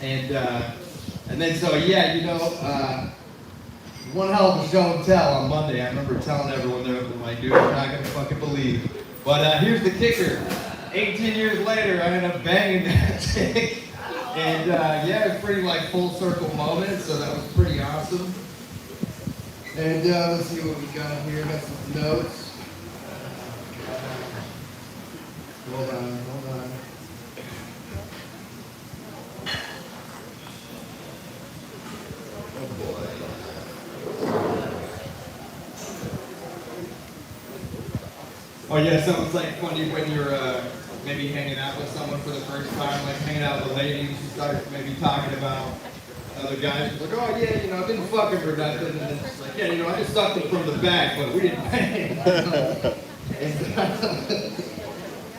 And then, so yeah, you know, one hell of a show and tell on Monday. I remember telling everyone there, I'm like, dude, you're not gonna fucking believe. But here's the kicker. 18 years later, I ended up banging that chick. And yeah, it was pretty like full circle moment, so that was pretty awesome. And let's see what we got here. Got some notes. Hold on. Oh boy. Oh yeah, so it's like funny when you're maybe hanging out with someone for the first time, like hanging out with a lady, and she starts maybe talking about other guys. She's like, oh yeah, you know, I didn't fuck him or nothing, and then she's like, yeah, you know, I just sucked him from the back, but we didn't bang.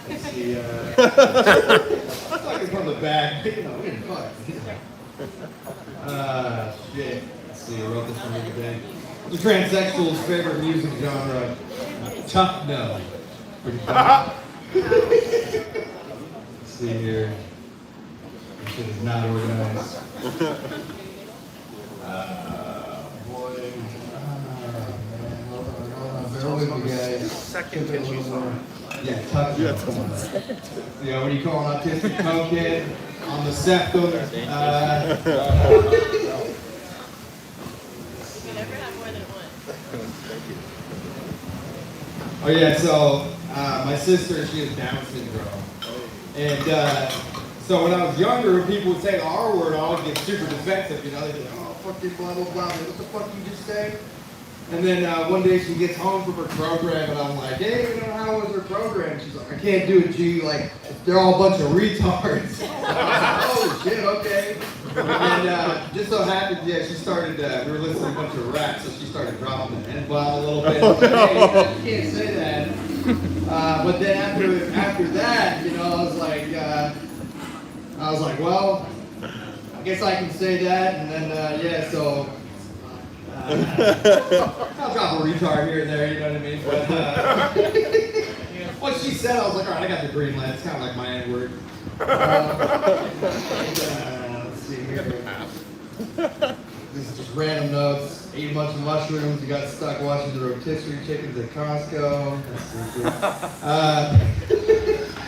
Let's see, sucking from the back, you know, we didn't fuck. Shit. Let's see, I wrote this one today. The transsexual's favorite music genre, tough no. Let's see here. This shit is not organized. Boy. Man, hold on. Bear with me, guys. Second pitch you saw. Yeah, tough no. Yeah, what do you call an autistic cokehead on the septum? Oh yeah, so my sister, she has Down syndrome. And so when I was younger, people would say the R word, I always get super defensive, you know, they'd be like, oh, fucking blah, blah, blah, what the fuck you just say? And then one day she gets home from her program, and I'm like, hey, you know, how was her program? She's like, I can't do it, G, like, they're all a bunch of retards. Oh shit, okay. And just so happened, yeah, she started, we were listening to a bunch of rap, so she started dropping the N-bomb a little bit. I was like, hey, you can't say that. But then after that, you know, I was like, well, I guess I can say that. And then, yeah, so I'll drop a retard here and there, you know what I mean? But what she said, I was like, all right, I got the green light. It's kind of like my N-word. Let's see here. This is just random notes. Ate a bunch of mushrooms. You got stuck watching the rotisserie chickens at Costco.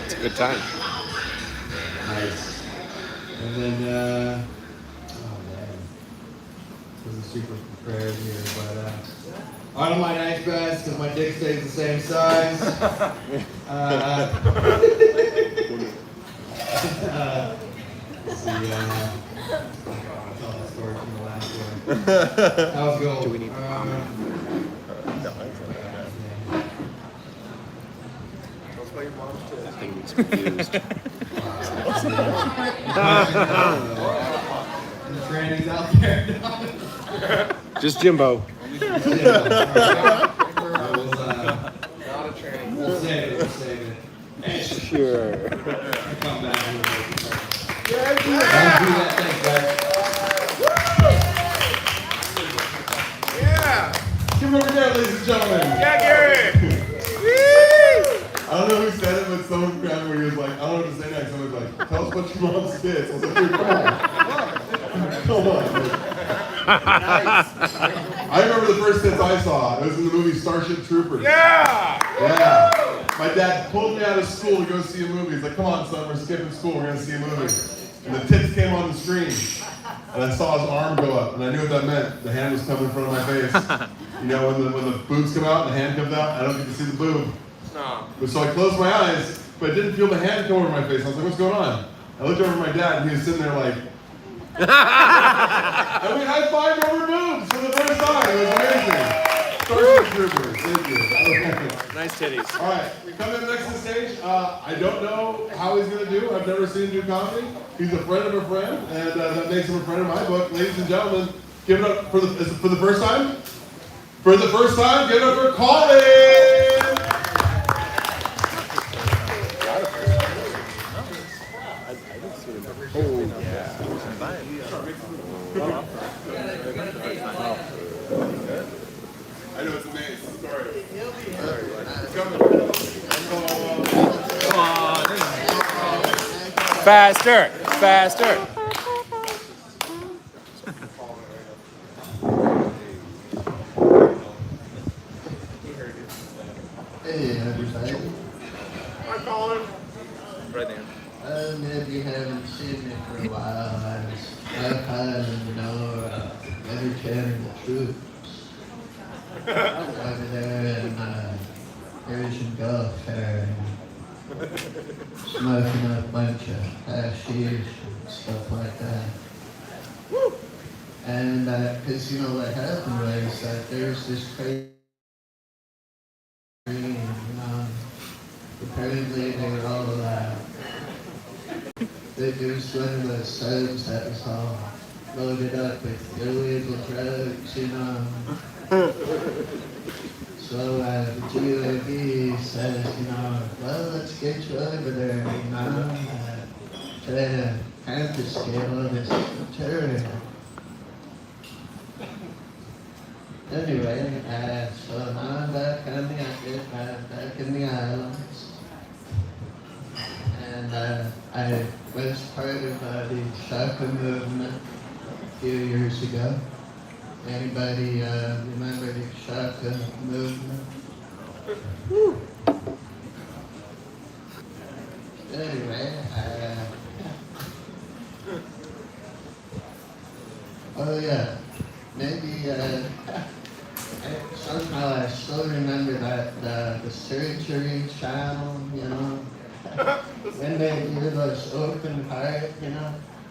It's a good time. Nice. And then, oh man, this is super prepared here, but I don't mind ice baths because my dick stays the same size. Let's see, I'll tell the story from the last one. That was gold. Do we need I think he's confused. The trannies out there. Just Jimbo. We'll save it. Sure. Come back. Do that thing, guys. Yeah. Give it over there, ladies and gentlemen. Yeah, Gary. I don't know who said it, but someone grabbed where he was like, I don't know what to say next. Someone was like, tell us about your mom's kids. I was like, dude, come on. Come on. I remember the first hits I saw. It was in the movie Starship Troopers. Yeah. Yeah. My dad pulled me out of school to go see a movie. He's like, come on, son, we're skipping school. We're going to see a movie. And the tits came on the screen. And I saw his arm go up. And I knew what that meant. The hand was coming in front of my face. You know, when the boobs come out and the hand comes out, I don't get to see the boob. No. So I closed my eyes, but I didn't feel the hand come over my face. I was like, what's going on? I looked over at my dad, and he was sitting there like, and we high-fived over boobs for the first time. It was amazing. Troopers, thank you. Nice titties. All right, coming up next to the stage, I don't know how he's going to do. I've never seen him do comedy. He's a friend of a friend, and that makes him a friend of my book. Ladies and gentlemen, give it up for the first time? For the first time, give it up for Colin! Oh, yeah. I know it's amazing. Sorry. Faster, faster. Hey everybody. Hi, Colin. Right there. Maybe you haven't seen me for a while. I was never telling the truth. Over there in Persian Gulf there, smoking a bunch of hashish and stuff like that. And because what happened was that there's this crazy, apparently they were all there was one of those subs that was all loaded up with illegal drugs, So the GOAB says, well, let's get you over there, try to confiscate all this material. Anyway, so now I'm back in the islands. And I was part of the Shaka movement a few years ago. Anybody remember the Shaka movement? Anyway, oh yeah, maybe somehow I still remember that the surgery channel, when they do those open heart,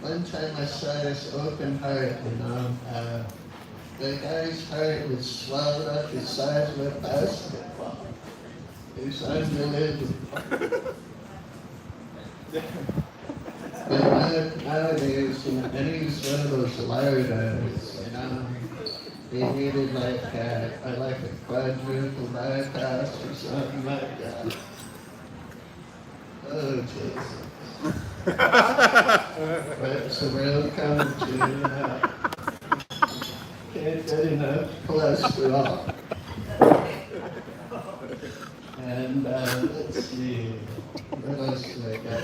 One time I saw this open heart, the guy's heart was swelled up the size of a basketball. It was unbelievable. But nowadays, and he was one of those larders, they needed like a quadruple bypass or something like that. Oh, Jesus. But so we're coming to can't get enough cholesterol. And let's see, what else do I got?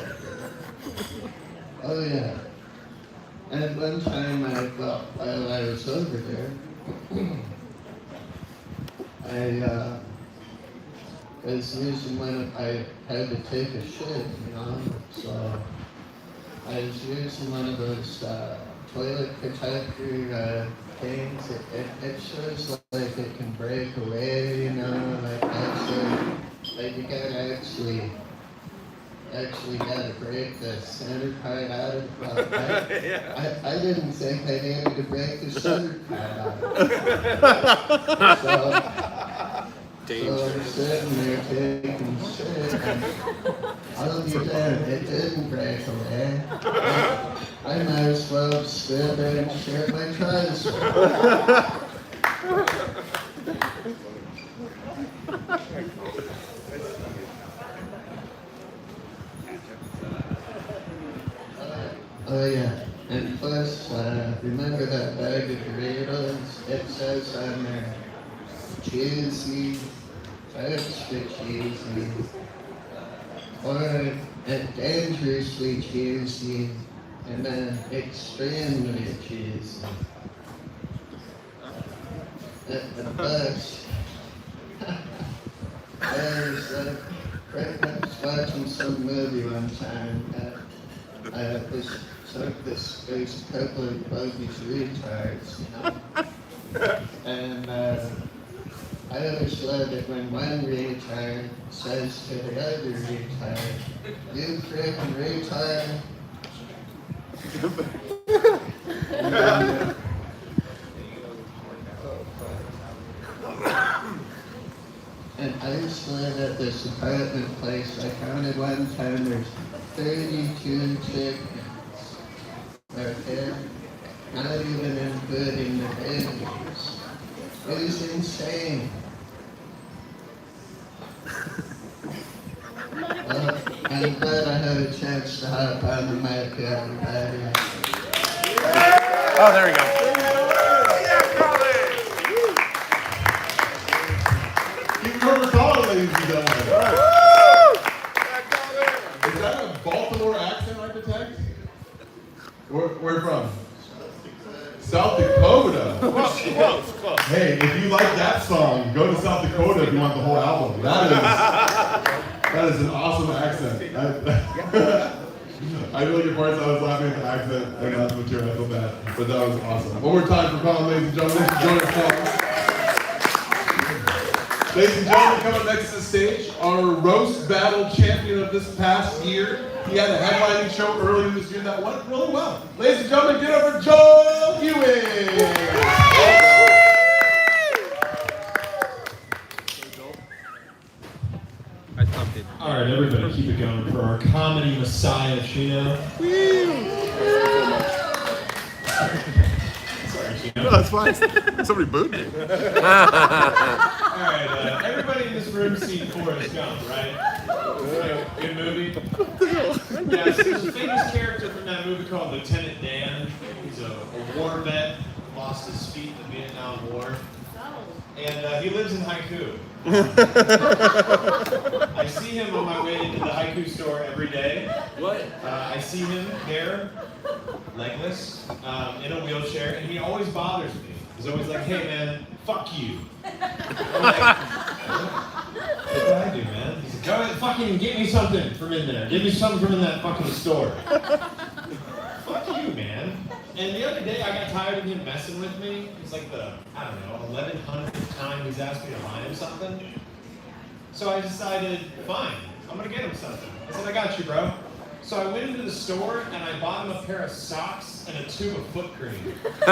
Oh yeah. And one time while I was over there, I was using I had to take a shit, so I was using one of those toilet protector things. It shows like it can break away, like you gotta actually gotta break the center part out of the I didn't think I needed to break the center part out of it. So I'm sitting there taking shit, and all of you there, it didn't break away. I might as well stand there and share my trousers. Oh yeah, and plus, remember that bag of Doritos? It says on there, cheesy, extra cheesy, or dangerously cheesy, and then extremely cheesy. The best. I was watching some movie one time. There's a couple of bogus retards, and I always love it when one retard says to the other retard, "You freaking retard." And And I used to live at this apartment place. I counted one time there's 32 chickens. Okay? Not even including the babies. It was insane. I'm glad I had a chance to hop on the mic, everybody. Oh, there we go. Keep Carver calling, ladies and gentlemen. Is that a Baltimore accent I detect? Where from? South Dakota. Close. Hey, if you like that song, go to South Dakota if you want the whole album. That is an awesome accent. I really get parts I was laughing at the accent and not the material. I feel bad, but that was awesome. One more time for Colin, ladies and gentlemen. Join us, Colin. Ladies and gentlemen, coming next to the stage, our roast battle champion of this past year. He had a headlining show earlier this year that went really well. Ladies and gentlemen, get up for Joel Ewing. All right, everybody, keep it going for our comedy messiah, Chino. Sorry, Chino. No, that's fine. Somebody booed me. All right, everybody in this room seen Forrest Gump, right? Good movie. Yeah, so there's a famous character from that movie called Lieutenant Dan. He's a war vet, lost his feet in the Vietnam War. And he lives in Haiku. I see him on my way into the haiku store every day. What? I see him there, legless, in a wheelchair, and he always bothers me. He's always like, "Hey man, fuck you." I'm like, what do I do, man? He's like, "Go ahead, fucking get me something from in there. Give me something from in that fucking store." Fuck you, man. And the other day, I got tired of him messing with me. It's like the, 1100th time he's asked me to buy him something. So I decided, fine, I'm gonna get him something. I said, I got you, bro. So I went into the store and I bought him a pair of socks and a tube of foot cream. And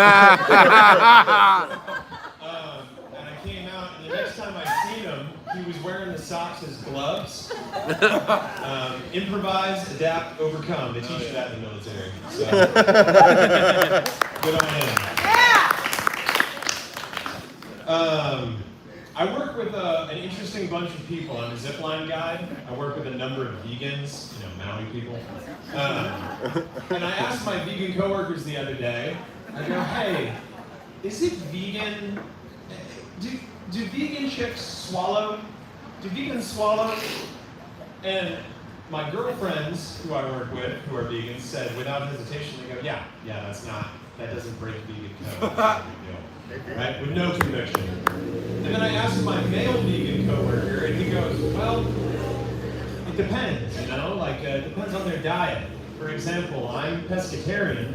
I came out, and the next time I seen him, he was wearing the socks as gloves. Improvise, adapt, overcome. They teach you that in the military. So. Good on him. I work with an interesting bunch of people. I'm a zipline guide. I work with a number of vegans, Maui people. And I asked my vegan coworkers the other day, I go, hey, is it vegan? Do vegan chicks swallow? Do vegans swallow? And my girlfriends, who I work with, who are vegans, said without hesitation, they go, yeah, that doesn't break vegan code. That's no big deal. Right? With no conviction. And then I asked my male vegan coworker, and he goes, well, it depends, it depends on their diet. For example, I'm pescatarian,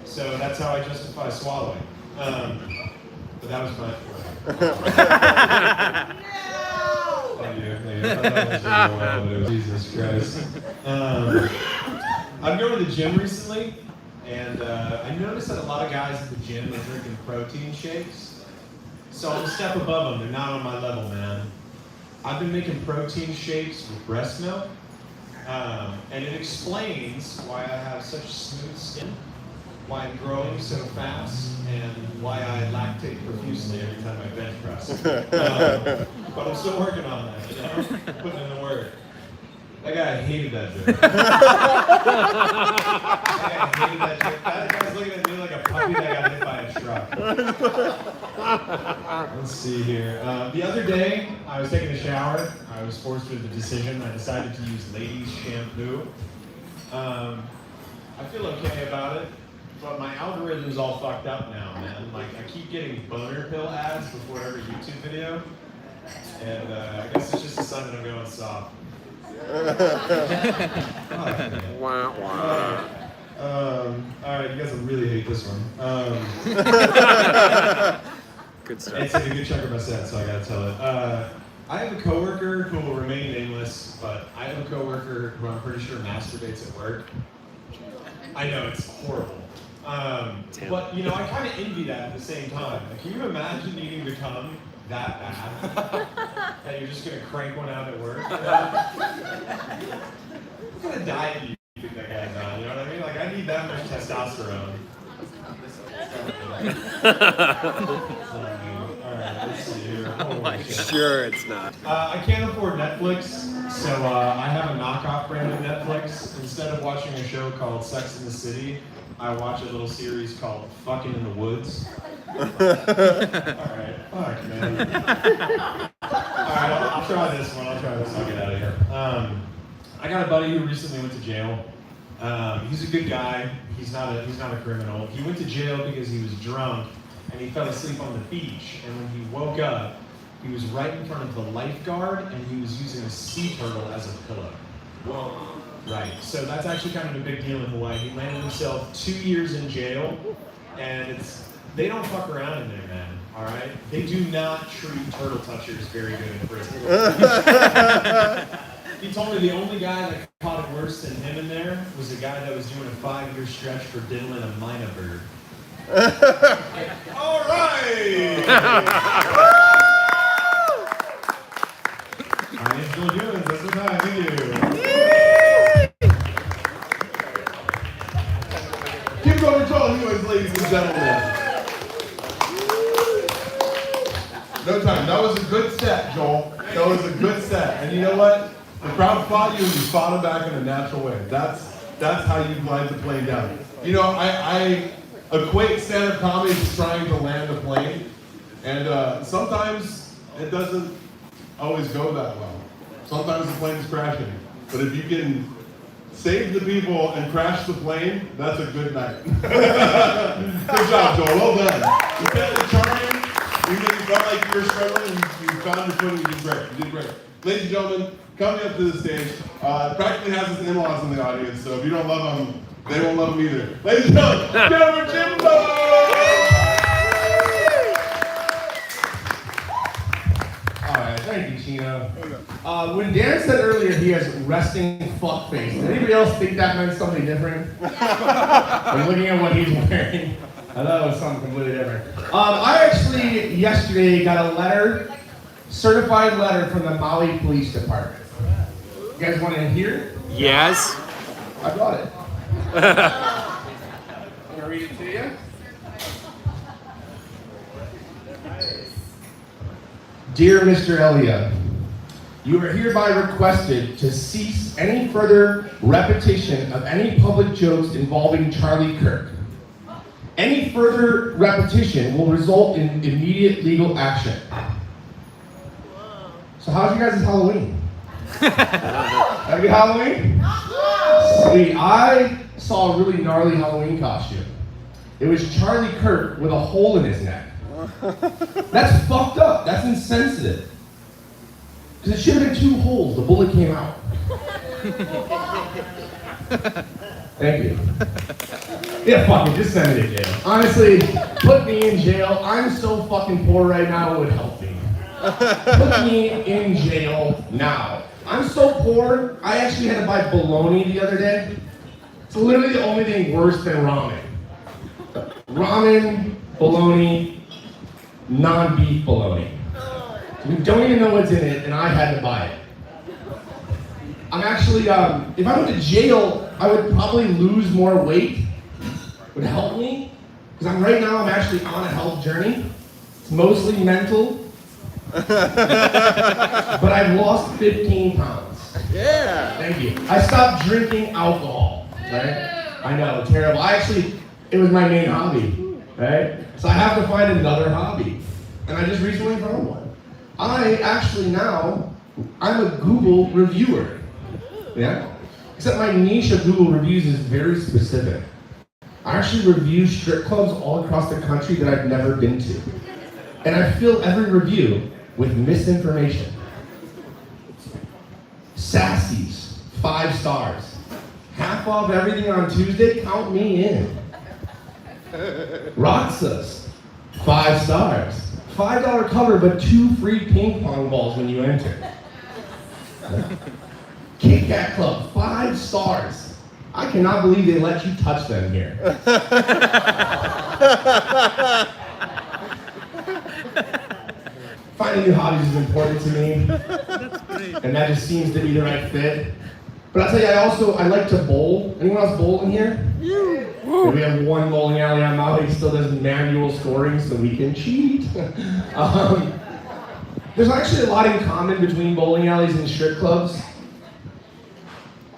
so that's how I justify swallowing. But that was my Jesus Christ. I'm going to the gym recently, and I noticed that a lot of guys at the gym are drinking protein shakes. So I'm a step above them. They're not on my level, man. I've been making protein shakes with breast milk, and it explains why I have such smooth skin, why I'm growing so fast, and why I lactate profusely every time I bench press. But I'm still working on that, putting in the work. That guy hated that joke. That guy hated that joke. That guy's looking at me like a puppy that got hit by a truck. Let's see here. The other day, I was taking a shower. I was forced with a decision. I decided to use ladies' shampoo. I feel okay about it. But my algorithm's all fucked up now, man. I keep getting boner pill ads before every YouTube video. And I guess it's just a sign that I'm going soft. Alright, you guys will really hate this one. Good stuff. It's like a good chunk of my set, so I gotta tell it. I have a coworker who will remain nameless, but I have a coworker who I'm pretty sure masturbates at work. I know, it's horrible. But, I kind of envy that at the same time. Can you imagine needing to come that bad that you're just gonna crank one out at work. What kind of diet do you think that guy's on? You know what I mean? Like, I need that much testosterone. Alright, let's see here. Like, sure it's not. I can't afford Netflix, so I have a knockoff brand of Netflix. Instead of watching a show called Sex and the City, I watch a little series called Fucking in the Woods. Alright, fuck, man. Alright, I'll try this one. I'll get out of here. I got a buddy who recently went to jail. He's a good guy. He's not a criminal. He went to jail because he was drunk and he fell asleep on the beach. And when he woke up, he was right in front of the lifeguard and he was using a sea turtle as a pillow. Whoa. Right. So that's actually kind of a big deal in Hawaii. He landed himself 2 years in jail, and they don't fuck around in there, man. All right. They do not treat turtle touchers very good in prison. He told me the only guy that caught it worse than him in there was a guy that was doing a 5-year stretch for diddling a minor bird. All right! I enjoy doing this. That's what I do. Keep going tall, anyways, ladies and gentlemen. No time. That was a good set, Joel. That was a good set. And you know what? The crowd fought you and you fought them back in a natural way. That's how you glide the plane down. You know, I equate stand-up comedy to trying to land a plane. And sometimes it doesn't always go that well. Sometimes the plane is crashing. But if you can save the people and crash the plane, that's a good night. Good job, Joel. Well done. You kept it charming. Even if you felt like you were struggling, you found your footing. You did great. You did great. Ladies and gentlemen, coming up to the stage, practically has his in-laws in the audience, so if you don't love them, they won't love them either. Ladies and gentlemen, give it for Jimbo! Alright, thank you, Chino. When Dan said earlier he has resting fuck face, did anybody else think that meant something different? I'm looking at what he's wearing. I thought it was something completely different. I actually, yesterday, got a letter, certified letter from the Maui Police Department. You guys want to hear it? Yes. I brought it. I'm going to read it to you. Dear Mr. Elia, you are hereby requested to cease any further repetition of any public jokes involving Charlie Kirk. Any further repetition will result in immediate legal action. So how's you guys' Halloween? Have a good Halloween? Sweet. I saw a really gnarly Halloween costume. It was Charlie Kirk with a hole in his neck. That's fucked up. That's insensitive. Because it should have been 2 holes. The bullet came out. Thank you. Yeah, fuck it. Just send me to jail. Honestly, put me in jail. I'm so fucking poor right now, it would help me. Put me in jail now. I'm so poor, I actually had to buy bologna the other day. It's literally the only thing worse than ramen. Ramen, bologna, non-beef bologna. We don't even know what's in it, and I had to buy it. I'm actually, if I went to jail, I would probably lose more weight. Would help me. Because right now, I'm actually on a health journey. It's mostly mental. But I've lost 15 pounds. Yeah. Thank you. I stopped drinking alcohol, right? I know, terrible. It was my main hobby, right? So I have to find another hobby. And I just recently found one. I'm a Google reviewer. Yeah? Except my niche of Google reviews is very specific. I actually review strip clubs all across the country that I've never been to. And I fill every review with misinformation. Sassy's, 5 stars. Half off everything on Tuesday, count me in. Roxas, 5 stars. $5 cover, but 2 free ping pong balls when you enter. Kit Kat Club, 5 stars. I cannot believe they let you touch them here. finding new hobbies is important to me. And that just seems to be the right fit. But I'll tell you, I like to bowl. Anyone else bowl in here? Yeah. We have one bowling alley on Maui, he still does manual scoring, so we can cheat. There's actually a lot in common between bowling alleys and strip clubs.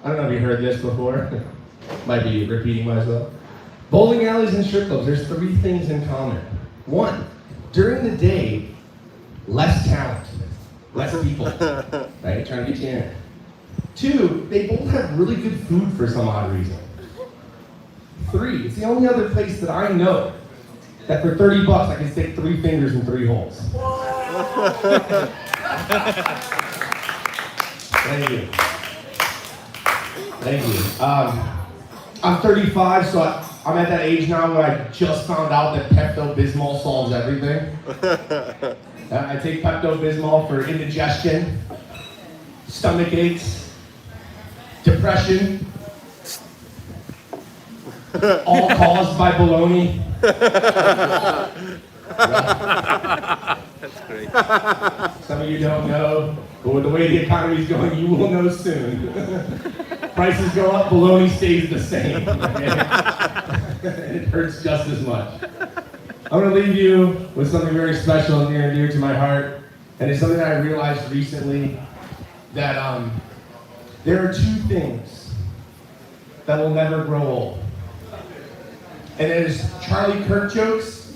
I don't know if you heard this before. Might be repeating myself. Bowling alleys and strip clubs, there's 3 things in common. 1, during the day, less talent, less people, right? Trying to get you in. 2, they both have really good food for some odd reason. 3, it's the only other place that I know that for $30 I can stick 3 fingers in 3 holes. Thank you. Thank you. I'm 35, so I'm at that age now where I just found out that Pepto-Bismol solves everything. I take Pepto-Bismol for indigestion, stomach aches, depression, all caused by baloney. That's great. Some of you don't know, but with the way the economy's going, you will know soon. Prices go up, baloney stays the same. Okay? It hurts just as much. I'm going to leave you with something very special and near and dear to my heart, and it's something that I realized recently, that there are 2 things that will never grow old. And it is Charlie Kirk jokes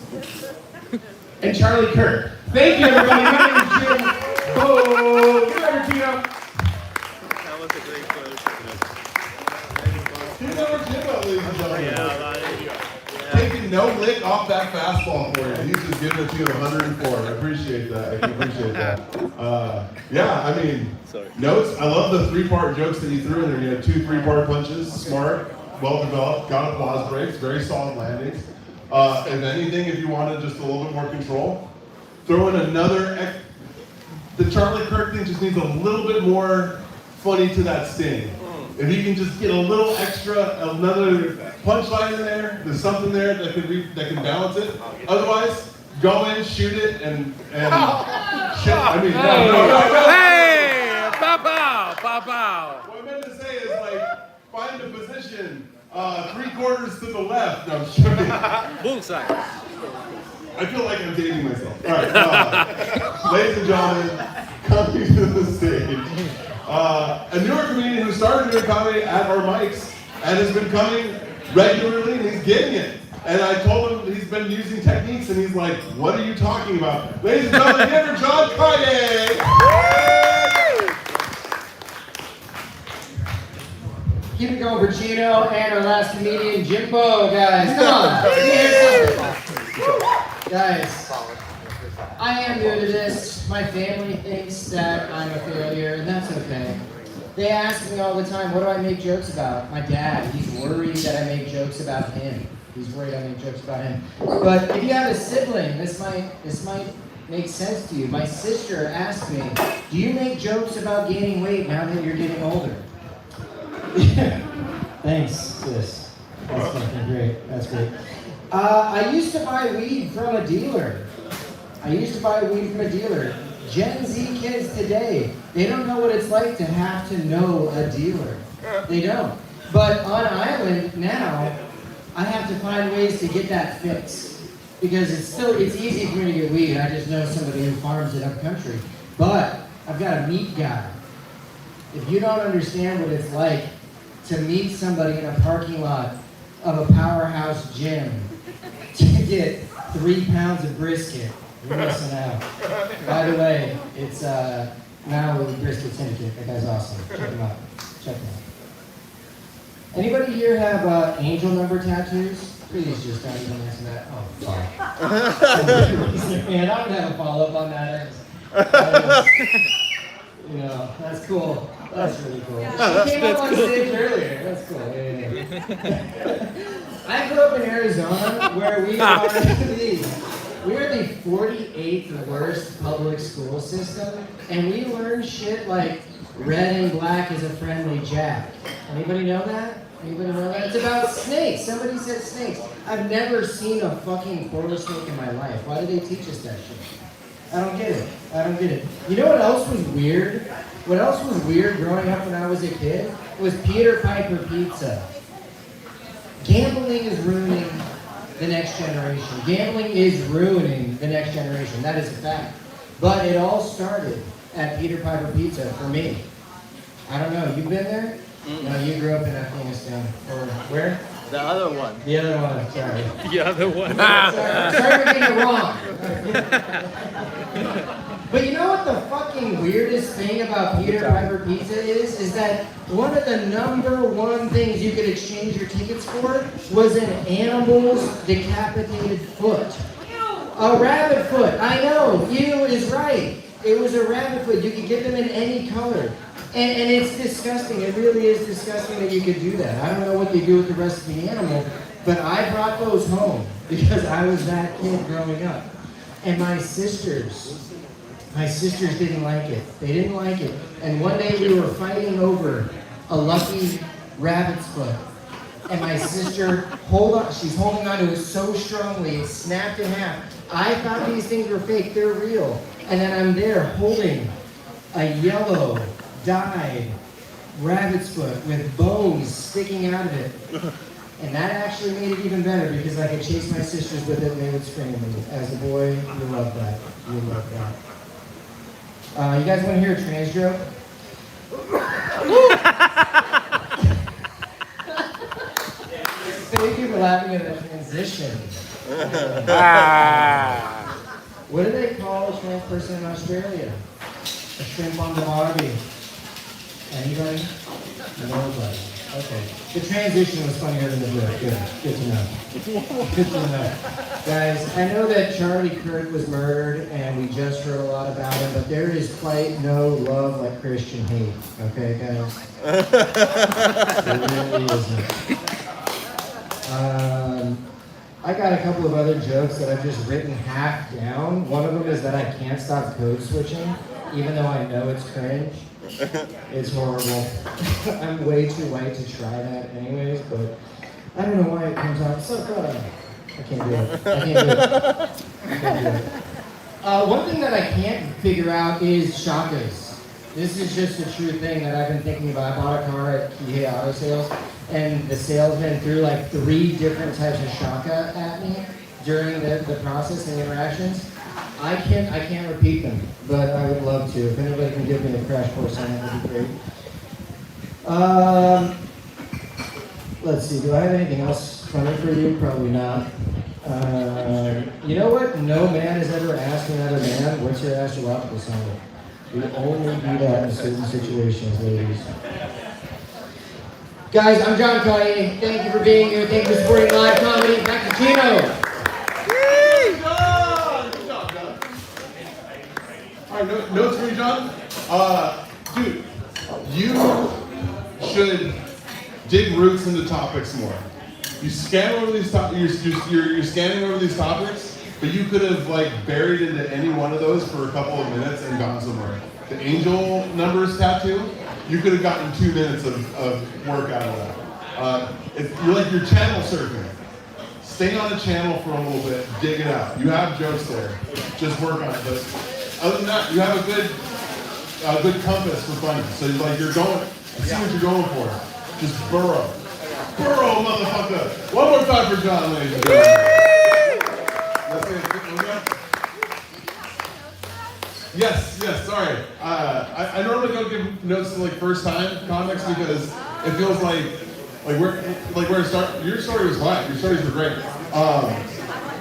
and Charlie Kirk. Thank you, everybody. My name is Jim. Oh, give it over, Tino. That was a great quote. He's over Jimbo, ladies and gentlemen. Yeah. Taking no lick off that fastball for you. He's just giving it to you at 104. I appreciate that. I can appreciate that. Yeah, I mean, notes. I love the 3-part jokes that you threw in there. You had 2 3-part punches. Smart, well developed, got applause breaks, very solid landings. If anything, if you wanted just a little bit more control, throw in another. The Charlie Kirk thing just needs a little bit more funny to that sting. If you can just get a little extra, another punchline in there, there's something there that can balance it. Otherwise, go in, shoot it, and shit. I mean, no. Hey, pow. What I meant to say is find a position 3/4 to the left. No, I'm joking. Bullseye. I feel like I'm dating myself. All right, ladies and gentlemen, coming to the stage. A newer comedian who started doing comedy at our mics and has been coming regularly, and he's getting it. And I told him he's been using techniques, and he's like, "What are you talking about?" Ladies and gentlemen, give for John Paia. Keep it going for Chino and our last comedian, Jimbo, guys. Come on. Let me hear something. Guys, I am new to this. My family thinks that I'm a failure, and that's okay. They ask me all the time, what do I make jokes about? My dad, he's worried that I make jokes about him. He's worried I make jokes about him. But if you have a sibling, this might make sense to you. My sister asked me, do you make jokes about gaining weight now that you're getting older? Thanks, sis. That's fucking great. That's great. I used to buy weed from a dealer. Gen Z kids today, they don't know what it's like to have to know a dealer. They don't. But on island now, I have to find ways to get that fixed. Because it's easy for me to get weed. I just know somebody who farms it up country. But I've got a meat guy. If you don't understand what it's like to meet somebody in a parking lot of a powerhouse gym to get 3 pounds of brisket, you're missing out. By the way, it's now with Brisket Syndicate. That guy's awesome. Check him out. Anybody here have angel number tattoos? Please just don't even answer that. Oh, fuck. Man, I would have a follow-up on that. That's cool. That's really cool. She came up on stage earlier. That's cool. Yeah. I grew up in Arizona where we are the 48th worst public school system, and we learn shit like red and black is a friendly jack. Anybody know that? It's about snakes. Somebody said snakes. I've never seen a fucking quarter snake in my life. Why do they teach us that shit? I don't get it. I don't get it. You know what else was weird? What else was weird growing up when I was a kid? Was Peter Piper pizza. Gambling is ruining the next generation. Gambling is ruining the next generation. That is a fact. But it all started at Peter Piper Pizza for me. I don't know. You've been there? No, you grew up in Afghanistan. Or where? The other one. The other one. Sorry. The other one. Sorry for getting it wrong. But you know what the fucking weirdest thing about Peter Piper Pizza is? Is that one of the #1 things you could exchange your tickets for was an animal's decapitated foot. A rabbit foot. I know, ew is right. It was a rabbit foot. You could get them in any color. And it's disgusting. It really is disgusting that you could do that. I don't know what they do with the rest of the animal, but I brought those home because I was that kid growing up. And my sisters didn't like it. They didn't like it. And one day we were fighting over a lucky rabbit's foot. And my sister, she's holding on to it so strongly, it snapped in half. I thought these things were fake, they're real. And then I'm there holding a yellow, dyed rabbit's foot with bones sticking out of it. And that actually made it even better because I could chase my sisters with it and they would scream at me. As a boy, you love that. You love that. You guys want to hear a trans joke? Thank you for laughing at the transition. What do they call a trans person in Australia? A shrimp on the barbie. Anybody? Nobody. Okay. The transition was funnier than the joke. Good to know. Good to know. Guys, I know that Charlie Kirk was murdered and we just heard a lot about him, but there is quite no love like Christian hate. Okay, guys? There really isn't. I got a couple of other jokes that I've just written half down. One of them is that I can't stop code switching, even though I know it's cringe. It's horrible. I'm way too white to try that anyways, but I don't know why it comes out so good. I can't do it. I can't do it. One thing that I can't figure out is shakas. This is just a true thing that I've been thinking about. I bought a car at Kihei Auto Sales, and the salesman threw like 3 different types of shaka at me during the process and interactions. I can't repeat them, but I would love to. If anybody can give me a crash course on it, that'd be great. Let's see, do I have anything else funny for you? Probably not. You know what? No man has ever asked another man, what's your astrological sign? We only do that in certain situations, ladies. Guys, I'm John Collier. Thank you for being here. Thank you for supporting live comedy. Back to Gino. All right, notes for you, John. Dude, you should dig roots into topics more. You scan over these you're scanning over these topics, but you could have like buried into any one of those for a couple of minutes and gone somewhere. The angel numbers tattoo, you could have gotten 2 minutes of work out of that. You're channel surfing. Stay on the channel for a little bit, dig it out. You have jokes there, just work on it. But other than that, you have a good compass for funny. So you're going, I see what you're going for. Just burrow. Burrow, motherfucker. One more time for John, ladies and gentlemen. Yes, sorry. I normally don't give notes to like first time comics because it feels like where it started. Your story was fine. Your stories were great.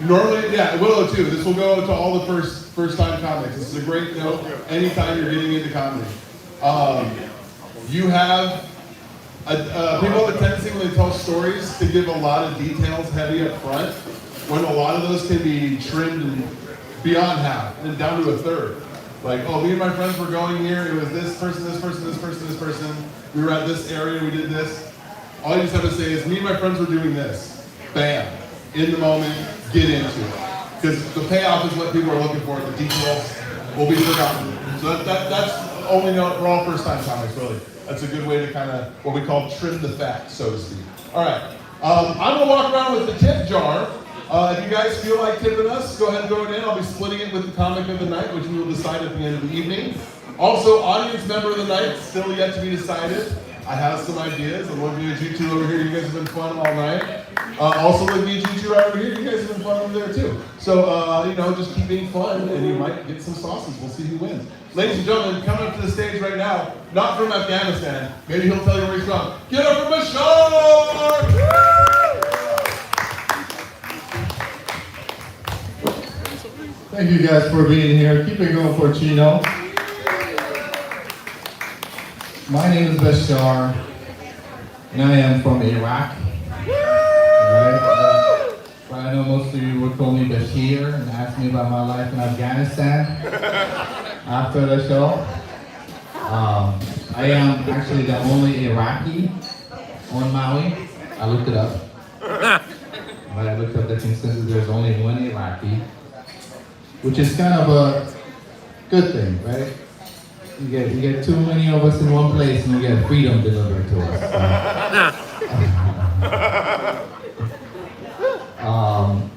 Normally, yeah, Willow too. This will go to all the first time comics. This is a great note anytime you're getting into comedy. You have people have a tendency when they tell stories to give a lot of details heavy up front, when a lot of those can be trimmed and beyond half and down to a third. Like, oh, me and my friends were going here, it was this person, this person, this person, this person, we were at this area, we did this. All you just have to say is, me and my friends were doing this. Bam. In the moment, get into it. Because the payoff is what people are looking for, the details will be forgotten. So that's only for all first time comics, really. That's a good way to kind of, what we call trim the fat, so to speak. All right, I'm gonna walk around with the tip jar, If you guys feel like tipping us, go ahead and throw it in. I'll be splitting it with the comic of the night, which we will decide at the end of the evening. Also, audience member of the night, still yet to be decided. I have some ideas. I'm looking at you two over here. You guys have been fun all night. Also looking at you two right over here. You guys have been fun over there too. So, just keep being fun and you might get some sauces. We'll see who wins. Ladies and gentlemen, coming up to the stage right now, not from Afghanistan. Maybe he'll tell you where he's from. Get up for Bashar! Thank you guys for being here. Keep it going for Chino. My name is Bashar, and I am from Iraq. Right? But I know most of you would call me Bashir and ask me about my life in Afghanistan after the show. I am actually the only Iraqi on Maui. I looked it up. But I looked up the consensus, there's only one Iraqi, which is kind of a good thing, right? You get too many of us in one place and we get freedom delivered to us. So.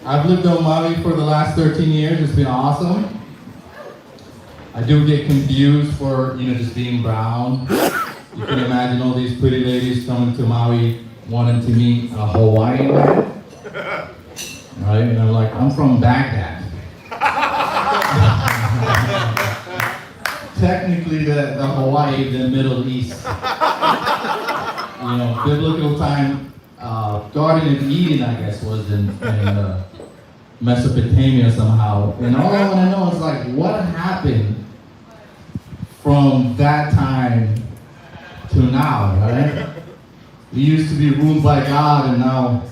I've lived on Maui for the last 13 years. It's been awesome. I do get confused for, just being brown. You can imagine all these pretty ladies coming to Maui wanting to meet a Hawaiian man. Right? And I'm like, I'm from Baghdad. Technically, the Hawaii, the Middle East. Biblical time, Garden of Eden, I guess, was in Mesopotamia somehow. And all I want to know is, what happened from that time to now, right? We used to be ruled by God and now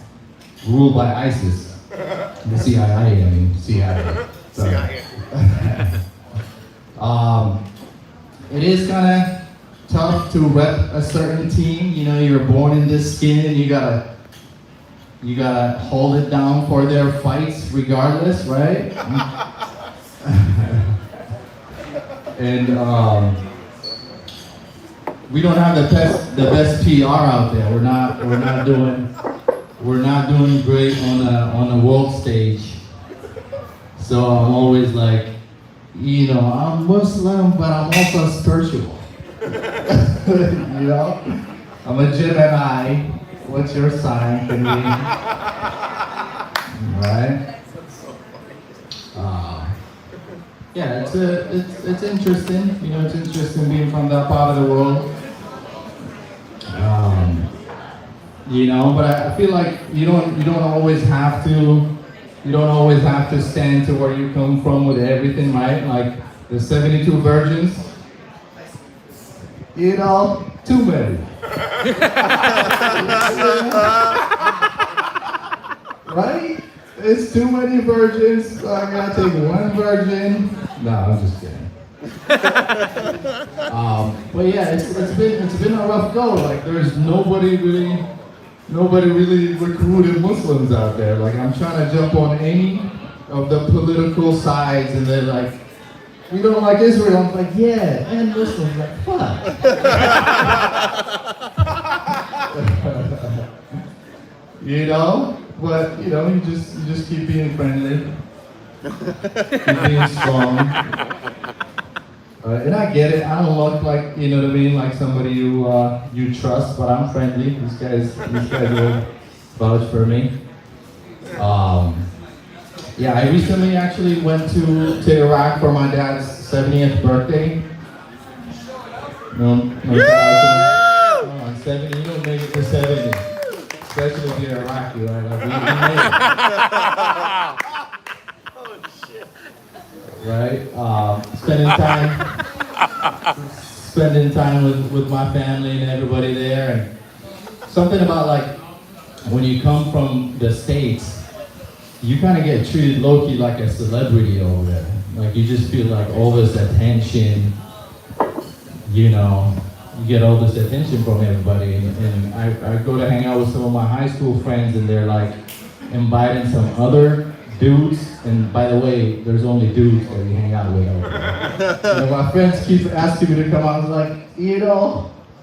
ruled by ISIS. The CIA, CIA. Sorry. It is kind of tough to rep a certain team. You're born in this skin and you gotta hold it down for their fights regardless, right? And we don't have the best PR out there. We're not doing great on the world stage. So I'm always like, I'm Muslim, but I'm also spiritual. I'm a Gemini. What's your sign? Can we? Right? Yeah, it's interesting. It's interesting being from that part of the world. But I feel like you don't always have to. You don't always have to stand to where you come from with everything, right? Like the 72 virgins. Too many. Right? It's too many virgins, so I gotta take one virgin. No, I'm just kidding. But yeah, it's been a rough go. Like there's nobody really recruited Muslims out there. Like I'm trying to jump on any of the political sides and they're like, we don't like Israel. I'm like, yeah, and Muslims. Like, fuck. But you just keep being friendly, keep being strong. And I get it. I don't look like, like somebody you trust, but I'm friendly. These guys will vouch for me. Yeah, I recently actually went to Iraq for my dad's 70th birthday. No, 70, you don't make it to 70. Especially if you're Iraqi, right? Like we made it. Right? Spending time with my family and everybody there. And something about when you come from the States, you kind of get treated low-key like a celebrity over there. Like you just feel like all this attention, you get all this attention from everybody. And I go to hang out with some of my high school friends and they're inviting some other dudes. And by the way, there's only dudes that we hang out with over there. My friends keep asking me to come out. I was like,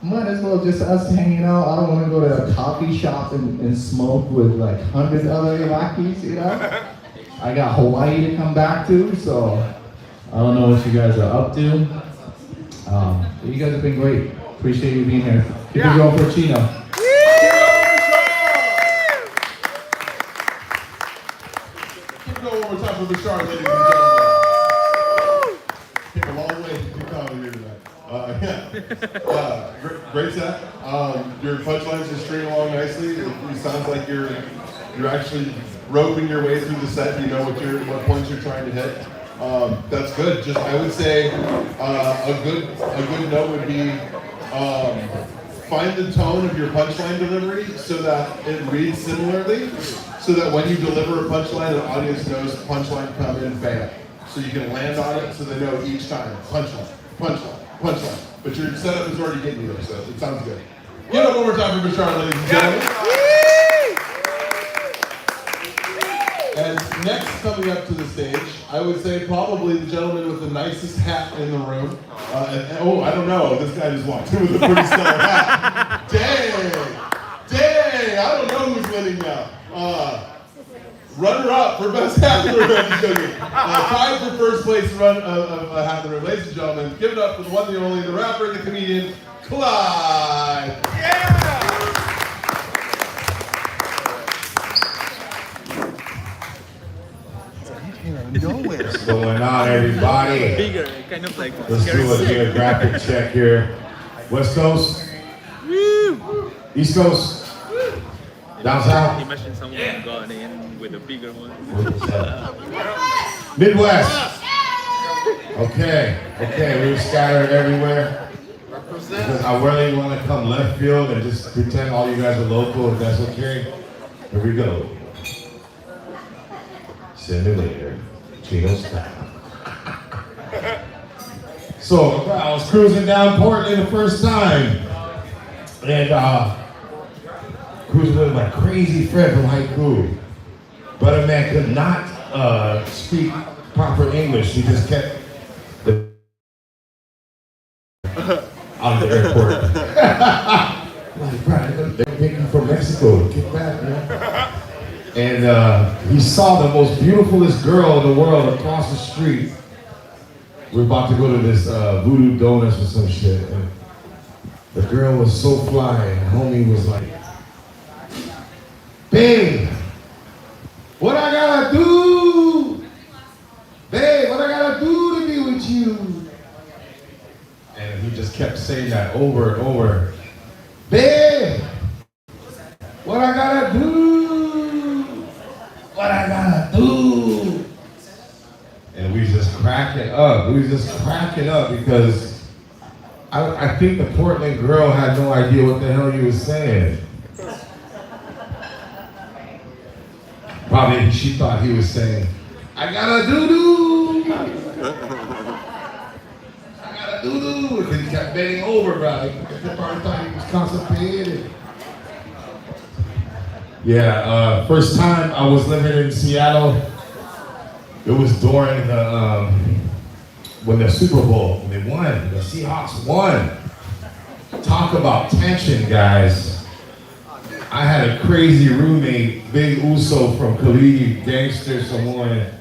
might as well just us hanging out. I don't want to go to a coffee shop and smoke with like hundreds of other Iraqis, you know? I got Hawaii to come back to, so I don't know what you guys are up to. But you guys have been great. Appreciate you being here. Keep it going for Chino. Keep it going one more time for Bashar, ladies and gentlemen. Came a long way to do comedy here tonight. Great set. Your punchlines are stringing along nicely. It sounds like you're actually roping your way through the set. You know what points you're trying to hit. That's good. Just I would say a good note would be find the tone of your punchline delivery so that it reads similarly, so that when you deliver a punchline, the audience knows punchline come in fail. So you can land on it so they know each time punchline, punchline, punchline. But your setup is already getting you there, so it sounds good. Give it up one more time for Bashar, ladies and gentlemen. And next coming up to the stage, I would say probably the gentleman with the nicest hat in the room. Oh, I don't know, this guy just walked in with a pretty stellar hat. Dang, I don't know who's winning now. Runner up for best hat in the room. Tied for first place run of a hat in the room. Ladies and gentlemen, give it up for the one, the only, the rapper, the comedian, Clyde. What's going on, everybody? Bigger, kind of like. Let's do a geographic check here. West Coast, East Coast, down south. Imagine someone gone in with a bigger one. Midwest. Okay, we're scattered everywhere. Because I really want to come left field and just pretend all you guys are local, if that's okay. Here we go. Simulator, Chino style. So I was cruising down Portland the first time, and cruising with my crazy friend from high school. Brother man could not speak proper English. He just kept out of the airport. Like, bro, they're taking from Mexico. Get back, man. And he saw the most beautifulest girl in the world across the street. We're about to go to this Voodoo Donuts or some shit. And the girl was so fly, and homie was like, babe, what I gotta do? Babe, what I gotta do to be with you? And he just kept saying that over and over. Babe, what I gotta do? What I gotta do? And we just cracking up. Because I think the Portland girl had no idea what the hell he was saying. Probably she thought he was saying, I gotta doo-doo. I gotta doo-doo. Because he kept bending over, bro. He probably thought he was constipated. Yeah, first time I was living in Seattle, it was during the when the Super Bowl, when they won, the Seahawks won. Talk about tension, guys. I had a crazy roommate, Big Uso from Khalid, gangster Samoan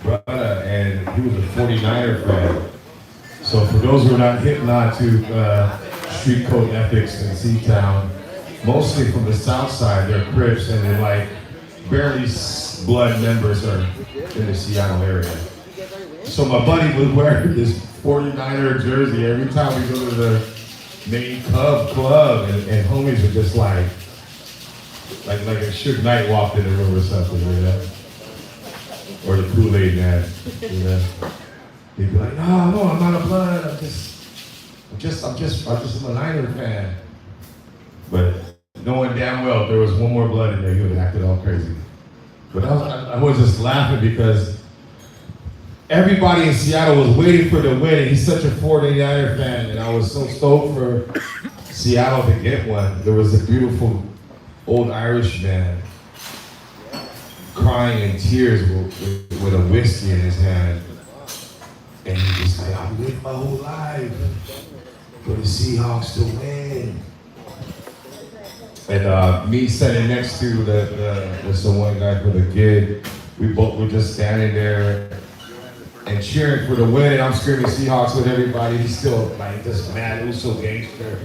brother, and he was a 49er fan. So for those who are not hip to street code ethics in Seatown, mostly from the south side, they're Crips, and they're like barely blood members are in the Seattle area. So my buddy was wearing this 49er jersey every time we go to the main club, and homies were just like a Suge Knight walked in the room or something, you know? Or the Kool-Aid man, you know? He'd be like, no, I'm not a blood, I'm just a Niner fan. But knowing damn well if there was one more blood in there, he would have acted all crazy. But I was just laughing because everybody in Seattle was waiting for the win, and he's such a 49er fan, and I was so stoked for Seattle to get one. There was a beautiful old Irish man crying in tears with a whiskey in his hand. And he was like, I've lived my whole life. for the Seahawks to win. And me sitting next to the one guy for the kid, we both were just standing there and cheering for the win, and I'm screaming Seahawks with everybody. He's still like this mad Uso gangster,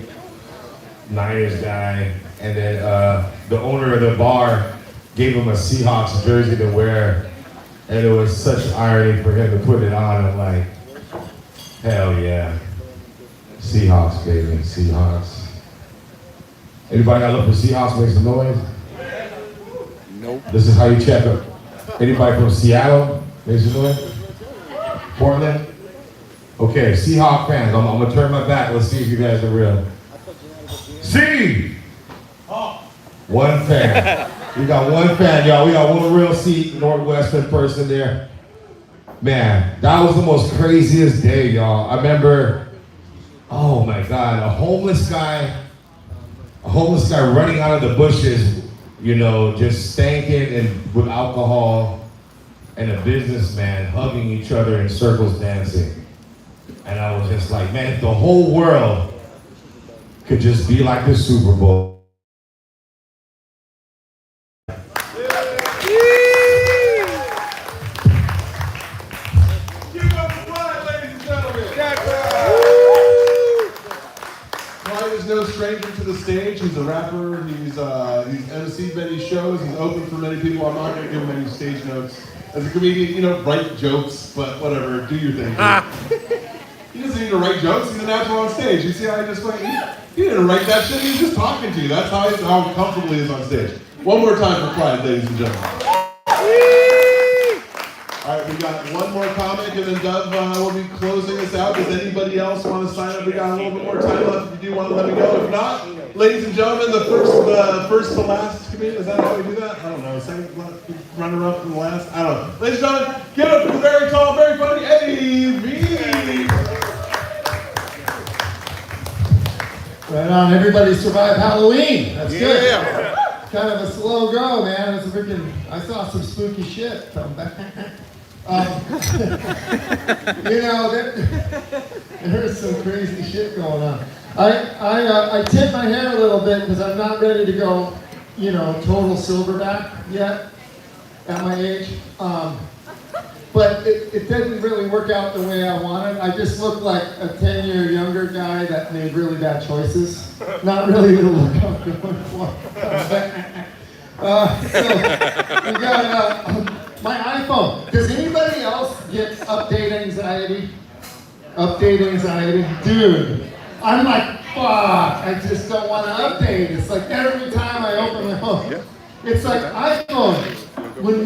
Niners guy. And then the owner of the bar gave him a Seahawks jersey to wear, and it was such irony for him to put it on. I'm like, hell yeah. Seahawks, baby, Seahawks. Anybody got love for Seahawks? Make some noise. Nope. This is how you check them. Anybody from Seattle? Make some noise. Portland? Okay, Seahawks fans, I'm gonna turn my back. Let's see if you guys are real. See! One fan. We got one fan, y'all. We got one real Northwestern person there. Man, that was the most craziest day, y'all. I remember, oh my God, a homeless guy running out of the bushes, you know, just stanking and with alcohol, and a businessman hugging each other in circles dancing. And I was just like, man, if the whole world could just be like the Super Bowl. Is no stranger to the stage. He's a rapper. He's emceed many shows. He's open for many people. I'm not going to give him any stage notes. As a comedian, you know, write jokes, but whatever, do your thing. He doesn't need to write jokes. He's a natural on stage. You see how he just went? He didn't write that shit. He's just talking to you. That's how comfortable he is on stage. One more time for Pride, ladies and gentlemen. All right, we got one more comic, and then Dove will be closing us out. Does anybody else want to sign up? We got a little bit more time left. If you do want to let me go. If not, ladies and gentlemen, the first to last comedian. Is that how we do that? I don't know. Second runner-up from the last. I don't know. Ladies and gentlemen, give it up for the very tall, very funny Eddie V. Right on. Everybody survived Halloween. That's good. Yeah. Kind of a slow go, man. It's a freaking. I saw some spooky shit come back. You know, there's some crazy shit going on. I tip my hair a little bit because I'm not ready to go, you know, total silverback yet at my age. But it didn't really work out the way I wanted. I just looked like a 10-year younger guy that made really bad choices. Not really the look I'm going for. So we got my iPhone. Does anybody else get update anxiety? Update anxiety? Dude, I'm like, fuck, I just don't want to update. It's like every time I open my phone. It's like iPhone. When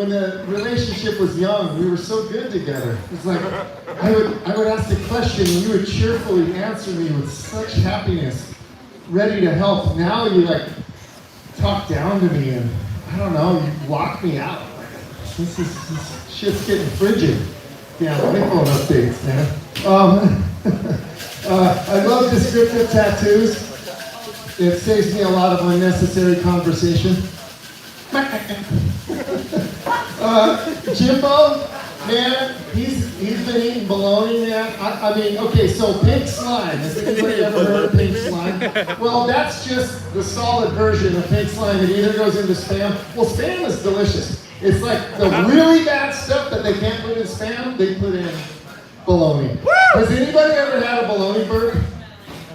the relationship was young, we were so good together. It's like, I would ask a question and you would cheerfully answer me with such happiness, ready to help. Now you like talk down to me and I don't know, you lock me out. This shit's getting frigid. Yeah, iPhone updates, man. I love descriptive tattoos. It saves me a lot of unnecessary conversation. Jimbo, man, he's been eating bologna, man. I mean, okay, so pink slime. Has anybody ever heard of pink slime? Well, that's just the solid version of pink slime. It either goes into Spam. Well, Spam is delicious. It's like the really bad stuff that they can't put in Spam, they put in bologna. Has anybody ever had a bologna burger?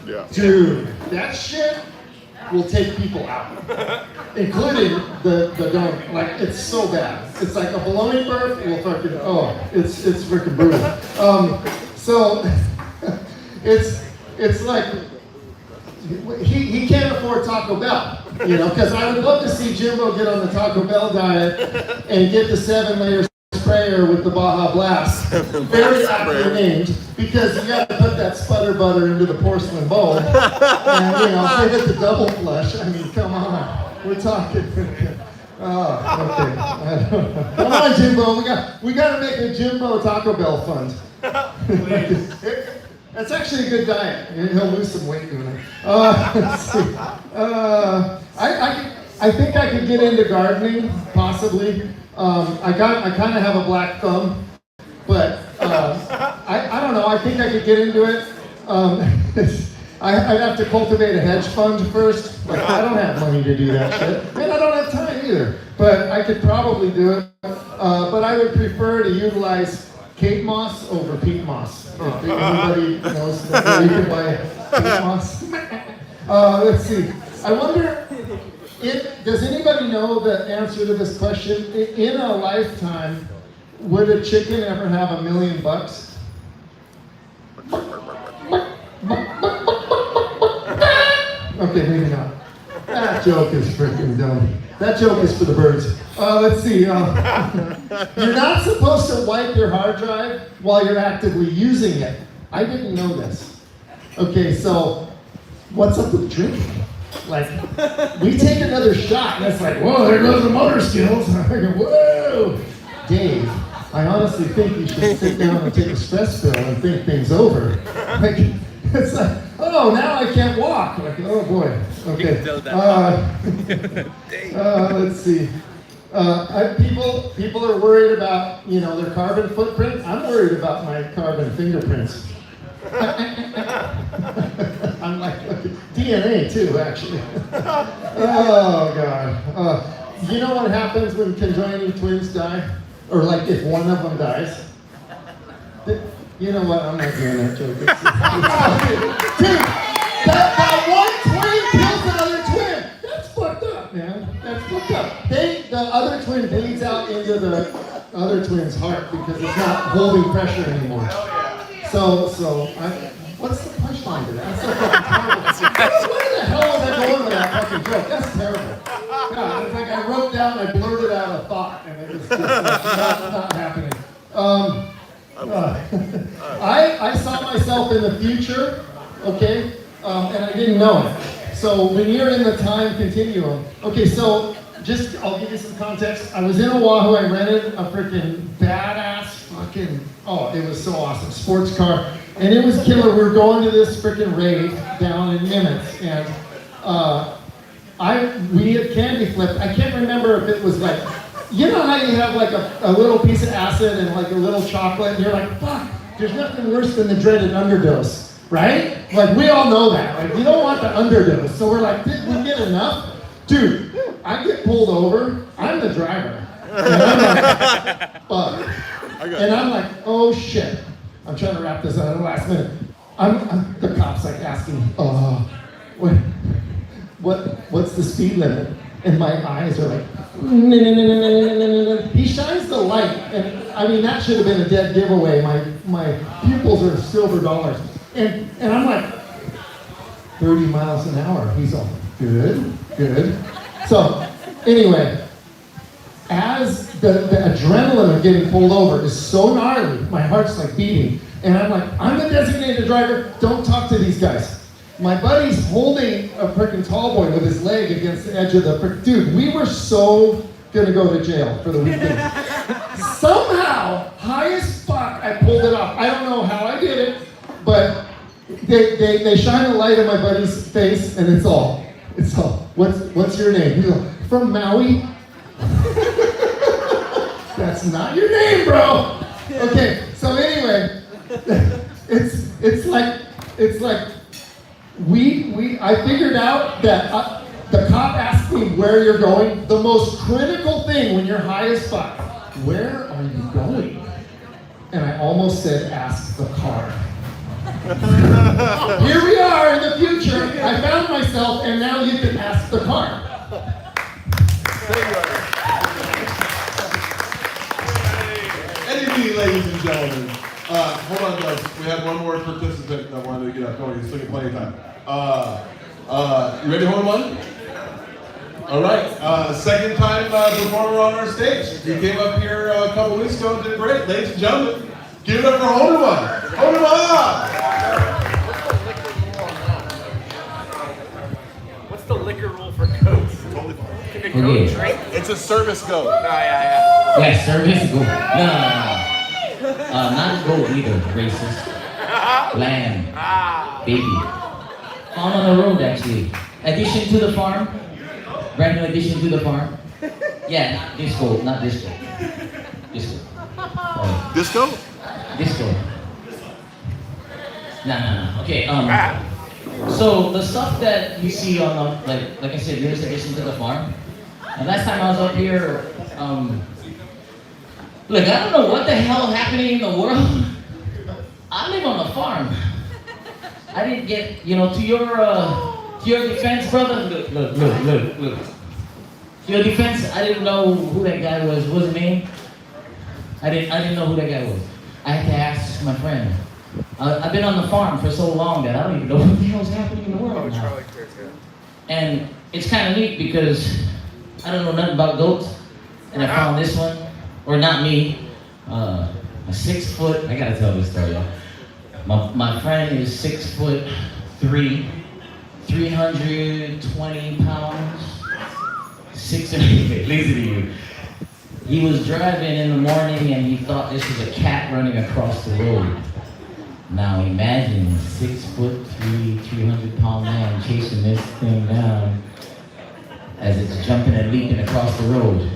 Yeah. Dude, that shit will take people out, including the donut. Like, it's so bad. It's like a bologna burp will fucking, it's freaking brutal. So it's like he can't afford Taco Bell, you know, because I would love to see Jimbo get on the Taco Bell diet and get the 7-layer sprayer with the Baja Blast, very aptly named, because you got to put that sputter butter into the porcelain bowl, and you know, give it the double flush. I mean, come on, we're talking. Oh, okay. Come on, Jimbo, we got to make a Jimbo Taco Bell fund. That's actually a good diet. He'll lose some weight doing it. Let's see. I think I could get into gardening, possibly. I kind of have a black thumb, but I don't know. I think I could get into it. I'd have to cultivate a hedge fund first. Like, I don't have money to do that shit. And I don't have time either. But I could probably do it. But I would prefer to utilize Cape moss over peat moss. If anybody knows where you can buy Cape moss. Let's see. I wonder, does anybody know the answer to this question? In a lifetime, would a chicken ever have $1 million? Okay, maybe not. That joke is freaking dumb. That joke is for the birds. Let's see. You're not supposed to wipe your hard drive while you're actively using it. I didn't know this. Okay, so what's up with drinking? Like, we take another shot, and it's like, whoa, there goes the motor skills. I'm thinking, whoa. Dave, I honestly think you should sit down and take a stress pill and think things over. Like, it's like, oh, now I can't walk. Like, oh boy. Okay. Let's see. People are worried about, their carbon footprint. I'm worried about my carbon fingerprints. I'm like, DNA too, actually. Oh God. You know what happens when conjoining twins die? Or like if one of them dies? You know what? I'm not doing that joke. Dude, that one twin kills another twin. That's fucked up, man. That's fucked up. The other twin bleeds out into the other twin's heart because it's not holding pressure anymore. So what's the punchline to that? That's so fucking terrible. Where the hell was I going with that fucking joke? That's terrible. God, it's like I wrote down, I blurted out a thought, and it was just not happening. I saw myself in the future, okay, and I didn't know it. So when you're in the time continuum, okay, so I'll give you some context. I was in Oahu, I rented a freaking badass fucking, it was so awesome, sports car, and it was killer. We were going to this freaking rave down in Nimitz, and we had candy flipped. I can't remember if it was like, you know how you have like a little piece of acid and like a little chocolate, and you're like, fuck, there's nothing worse than the dreaded underdose, right? Like, we all know that. Like, you don't want the underdose. So we're like, did we get enough? Dude, I get pulled over, I'm the driver. And I'm like, fuck. And I'm like, oh shit. I'm trying to wrap this up at the last minute. The cop's like asking, what's the speed limit? And my eyes are like, he shines the light, and I mean, that should have been a dead giveaway. My pupils are silver dollars. And I'm like, 30 miles an hour. He's all, good. So, anyway, as the adrenaline of getting pulled over is so gnarly, my heart's like beating. And I'm like, I'm the designated driver, don't talk to these guys. My buddy's holding a freaking tall boy with his leg against the edge of the dude, we were so gonna go to jail for the weekend. Somehow, high as fuck, I pulled it off. I don't know how I did it, but they shine a light in my buddy's face, and it's all. What's your name? He's like, from Maui? That's not your name, bro. Okay, so anyway, it's like I figured out that the cop asked me where you're going. The most critical thing when you're high as fuck, where are you going? And I almost said, ask the car. Here we are in the future. I found myself, and now you can ask the car. Anyway, ladies and gentlemen, hold on, guys. We have one more participant that wanted to get up going. He's still got plenty of time. You ready to hold one? All right. Second time performer on our stage. He came up here a couple weeks ago and did great. Ladies and gentlemen, give it up for Honuma. Honuma! What's the liquor rule for goats? Can the goat drink? It's a service goat. Oh, yeah. Yes, service goat. No. Not goat either, racist. Lamb. Baby. Found on the road, actually. Addition to the farm. Brand new addition to the farm. Yeah, not disco. Disco. Disco? Disco. No. Okay. So the stuff that you see on the like I said, newest addition to the farm. And last time I was up here, look, I don't know what the hell happening in the world. I live on a farm. I didn't get, to your defense, brother. Look. To your defense, I didn't know who that guy was. What was his name? I didn't know who that guy was. I had to ask my friend. I've been on the farm for so long that I don't even know what the hell's happening in the world now. And it's kind of neat because I don't know nothing about goats, and I found this one, or not me, a 6 foot. I gotta tell this story, y'all. My friend is 6'3", 320 pounds. Listen to you. He was driving in the morning and he thought this was a cat running across the road. Now imagine a 6'3", 300-pound man chasing this thing down as it's jumping and leaping across the road.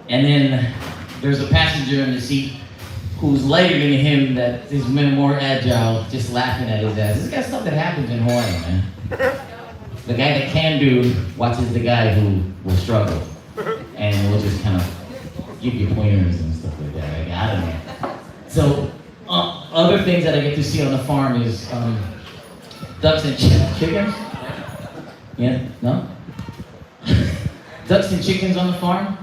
And then there's a passenger in the seat who's lighter than him that is more agile, just laughing at his ass. This guy's stuff that happens in Hawaii, man. The guy that can do watches the guy who will struggle. And will just kind of give you pointers and stuff like that. Like, I don't know. So, other things that I get to see on the farm is ducks and chickens. Yeah? No? Ducks and chickens on the farm.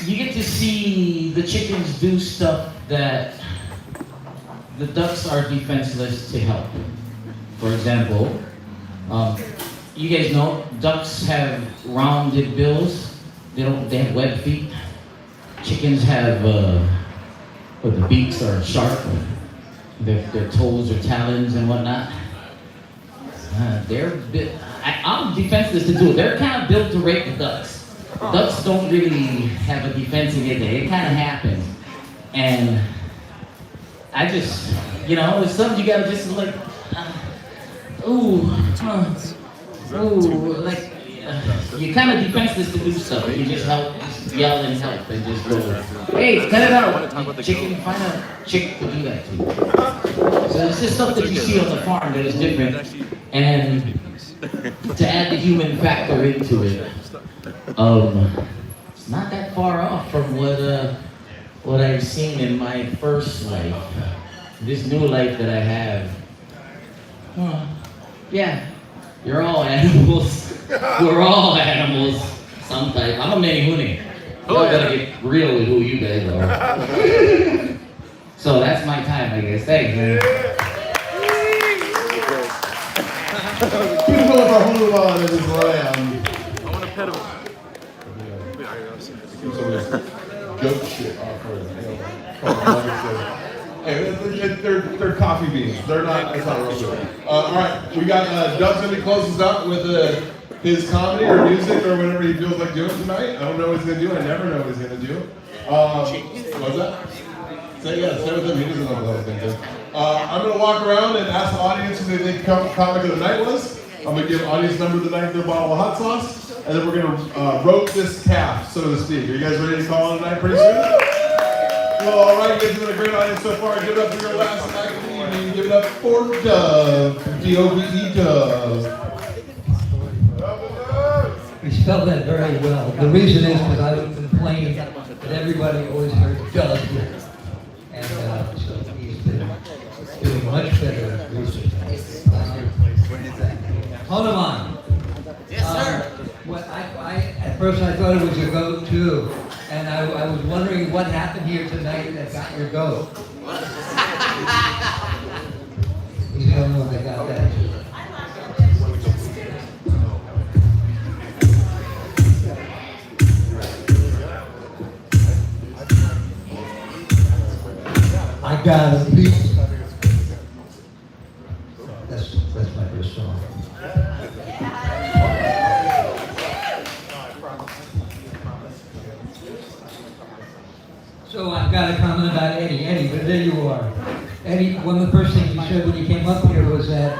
You get to see the chickens do stuff that the ducks are defenseless to help. For example, you guys know ducks have rounded bills. They have webbed feet. Chickens have the beaks are sharp. Their toes or talons and whatnot. I'm defenseless to do it. They're kind of built to rape the ducks. Ducks don't really have a defense against it. It kind of happens. And I just, it's something you gotta just like, you're kind of defenseless to do stuff. You just yell and help and just go, hey, cut it out. Chicken, find a chick to do that to you. So it's just stuff that you see on the farm that is different. And to add the human factor into it, it's not that far off from what I've seen in my first life. This new life that I have. Yeah, you're all animals. We're all animals. Some type. I'm a manihune. Y'all gotta get real with who you guys are. So that's my time, I guess. Thanks, man. Beautiful of our hula and his lamb. I want to pet him. Goat shit off her. Hey, they're coffee beans. They're not. That's not real good. All right, we got Doug's gonna be closing us out with his comedy or music or whatever he feels like doing tonight. I don't know what he's gonna do. I never know what he's gonna do. What's that? Stay with him. He doesn't know what those things are. I'm gonna walk around and ask the audience who they think comic of the night was. I'm gonna give audience member of the night their bottle of hot sauce, and then we're gonna roast this calf, so to speak. Are you guys ready to call it a night pretty soon? Well, all right, you guys have been a great audience so far. Give it up for your last night of the evening. Give it up for Dove, D-O-V-E Dove. You spelled that very well. The reason is because I would complain that everybody always heard Doug. And so he's been doing much better recently. Hold on. Yes, sir. At first I thought it was your goat too. And I was wondering what happened here tonight that got your goat. He's the only one that got that. I got a piece. That's my first song. So I've got a comment about Eddie. Eddie, but there you are. Eddie, one of the first things you said when you came up here was that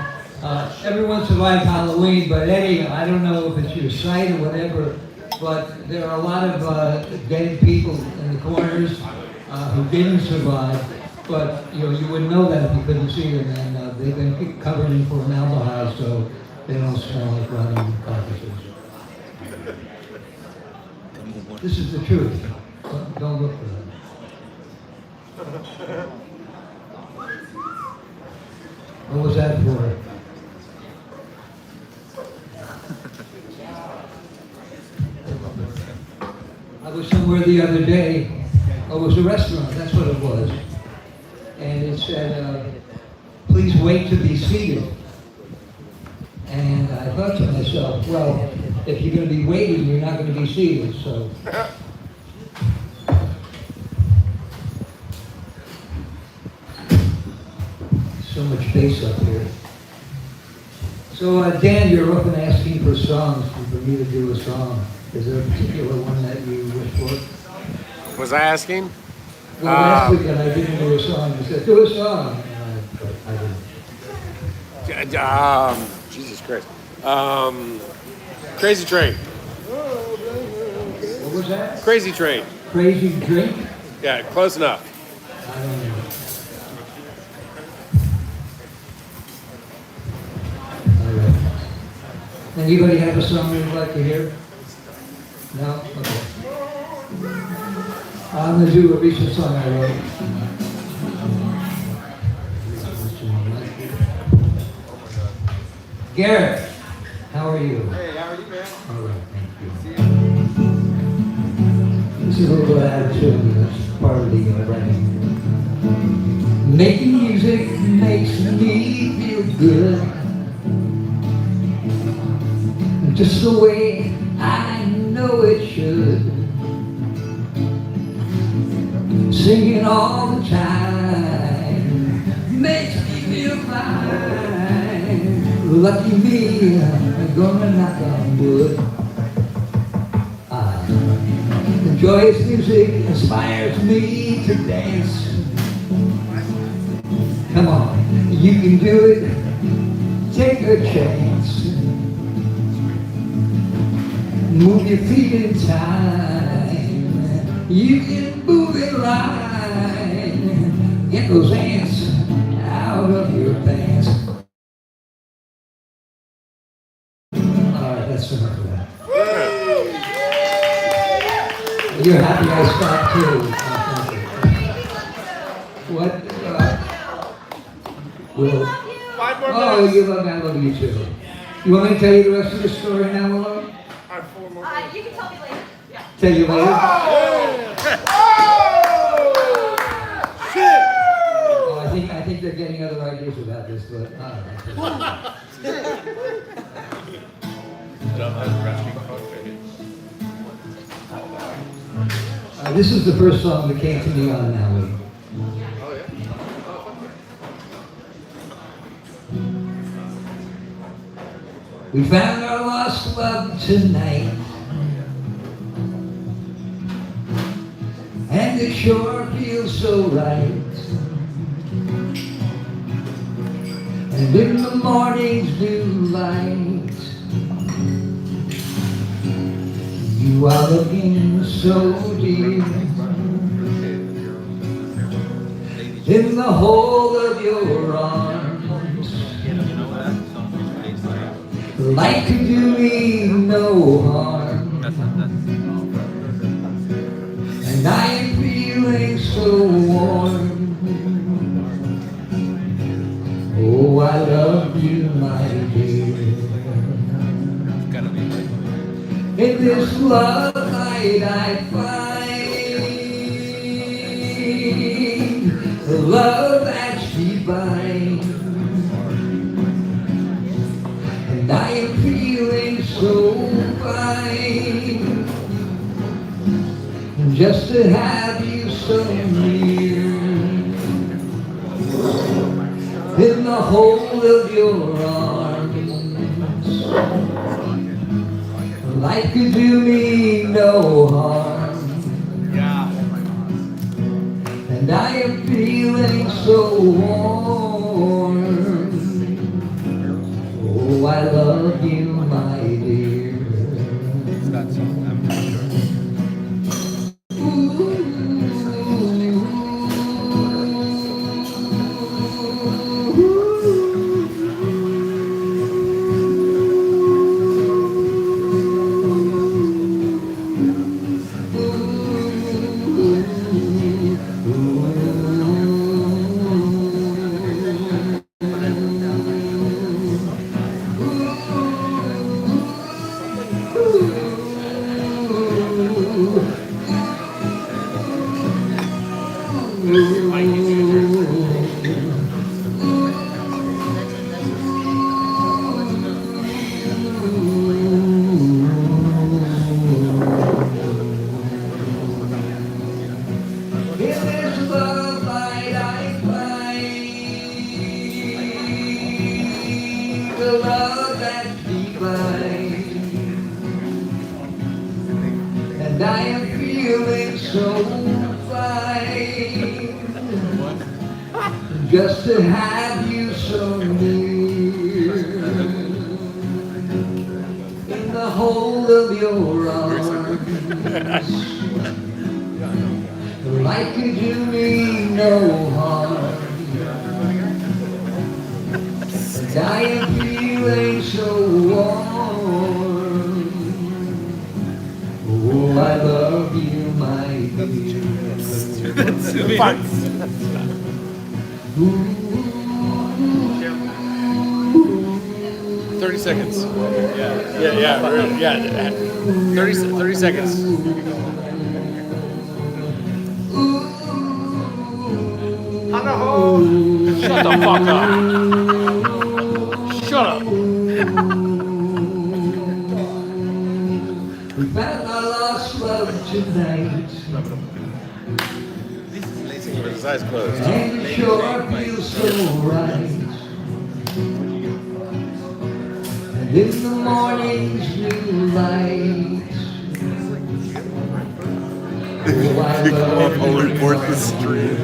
everyone survived Halloween, but Eddie, I don't know if it's your sight or whatever, but there are a lot of dead people in the corners who didn't survive. But you wouldn't know that if you couldn't see them, and they've been covered in formaldehyde, so they don't smell like rotting carcasses. This is the truth. Don't look for them. What was that for? I was somewhere the other day. Oh, it was a restaurant, that's what it was. And it said, please wait to be seated. And I thought to myself, well, if you're going to be waiting, you're not going to be seated, so. So much bass up here. So, Dan, you're often asking for songs, for me to do a song. Is there a particular one that you wish for? Was I asking? Well, last weekend I didn't do a song. You said, do a song. But I didn't. Jesus Christ. Crazy Train. What was that? Crazy Train. Crazy Drink? Yeah, close enough. I don't know. All right. Anybody have a song you'd like to hear? No? Okay. I'm going to do a recent song I wrote. Garrett, how are you? Hey, how are you, man? All right, thank you. This is a little attitude that's part of the writing. Making music makes me feel good. Just the way I know it should. Singing all the time makes me feel fine. Lucky me, I'm gonna knock on wood. Joyous music inspires me to dance. Come on, you can do it. Take a chance. Move your feet in time. You can move it right. Get those ants out of your pants. Alright, that's enough of that. You're happy I stopped too. What? Willow? 5 more Oh, minutes. I love you too. You want me to tell you the rest of the story now, Willow? You can tell me later. Yeah. Tell you later? Oh, I think they're getting other ideas about this, but this is the first song that came to me on Maui. We found our lost love tonight, and it sure feels so right. And in the morning's new light, you are looking so deep in the whole of your arms. Light could do me no harm, and I am feeling so warm. Oh, I love you, my dear. In this love light I find the love that's divine. And I am feeling so fine, just to have you so near, in the hold of your arms. Life could do me no harm, and I am feeling so warm. Oh, I love you, my dear. Ooh, a love that's divine, and I am feeling so fine, just to have you so near, in the hold of your arms. Life could do me no harm, and I am feeling so warm. Oh, I love you, my dear. 30 seconds. Yeah. 30 seconds. Shut the fuck up. Shut up. We found our lost love tonight, With his eyes closed. and it sure feels so right. And in the morning's new light, oh, I love you. I'll report this stream.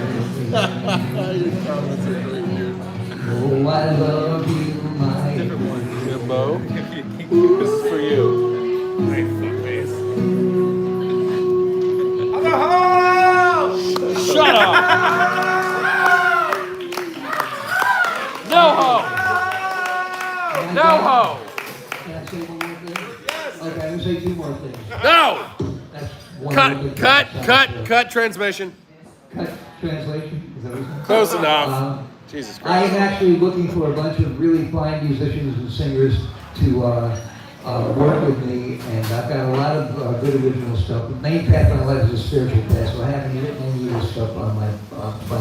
Oh, I love you, my Jimbo. This is for you. Shut up! No ho! No ho! Can I say one more thing? Okay, I'm gonna say two more things. No! That's one more thing. Cut transmission. Cut translation? Is that what you're saying? Close enough. Jesus Christ. I am actually looking for a bunch of really fine musicians and singers to work with me, and I've got a lot of good original stuff. The main path of my life is a spiritual path, so I haven't written any of this stuff by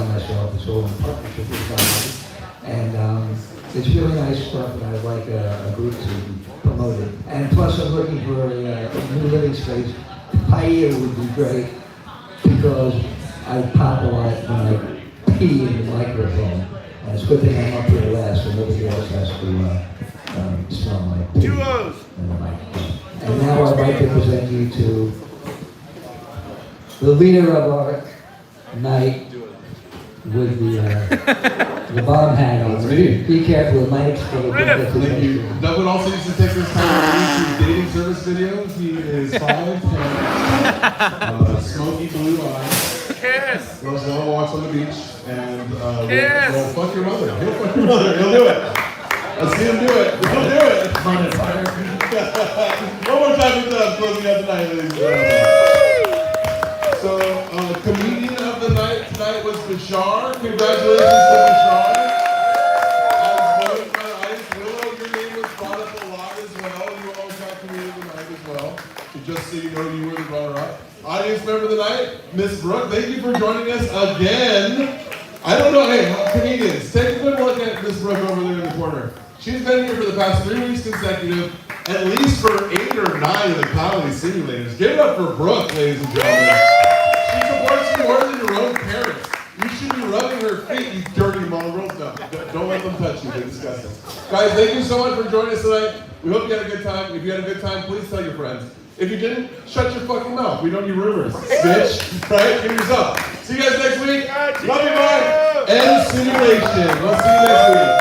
myself. It's all in partnership with somebody. And it's really nice stuff, and I'd like a group to promote it. And plus, I'm looking for a new living space. Paia would be great, because I pop a lot when I pee in the microphone. And it's a good thing I'm up here last, so nobody else has to smell my pee in the microphone. And now I'd like to present you to the leader of our night with the bomb hat on. Be careful, it might explode. Thank you. Doug would also used to take this time to YouTube dating service videos. He is 5'10", smoky blue eyes. Kiss! Goes down walks on the beach, and Kiss! will fuck your mother. He'll fuck your mother. He'll do it. Let's see him do it. He'll do it. One more time for Doug closing out the night, ladies and gentlemen. So, comedian of the night tonight was Bashar. Congratulations to Bashar. As voted by the audience, Willow, your name was brought up a lot as well. You always got comedian of the night as well. So just so you know, you were the runner-up. Audience member of the night, Miss Brooke. Thank you for joining us again. I don't know, hey, comedians, take a good look at Miss Brooke over there in the corner. She's been here for the past 3 weeks consecutive, at least for 8 or 9 of the comedy simulators. Give it up for Brooke, ladies and gentlemen. She supports you more than your own parents. You should be rubbing her feet, you dirty mongrels. No, don't let them touch you, they're disgusting. Guys, thank you so much for joining us tonight. We hope you had a good time. If you had a good time, please tell your friends. If you didn't, shut your fucking mouth. We don't need rumors, bitch. Right? Give yourself. See you guys next week. Love you, bye. End simulation. We'll see you next week.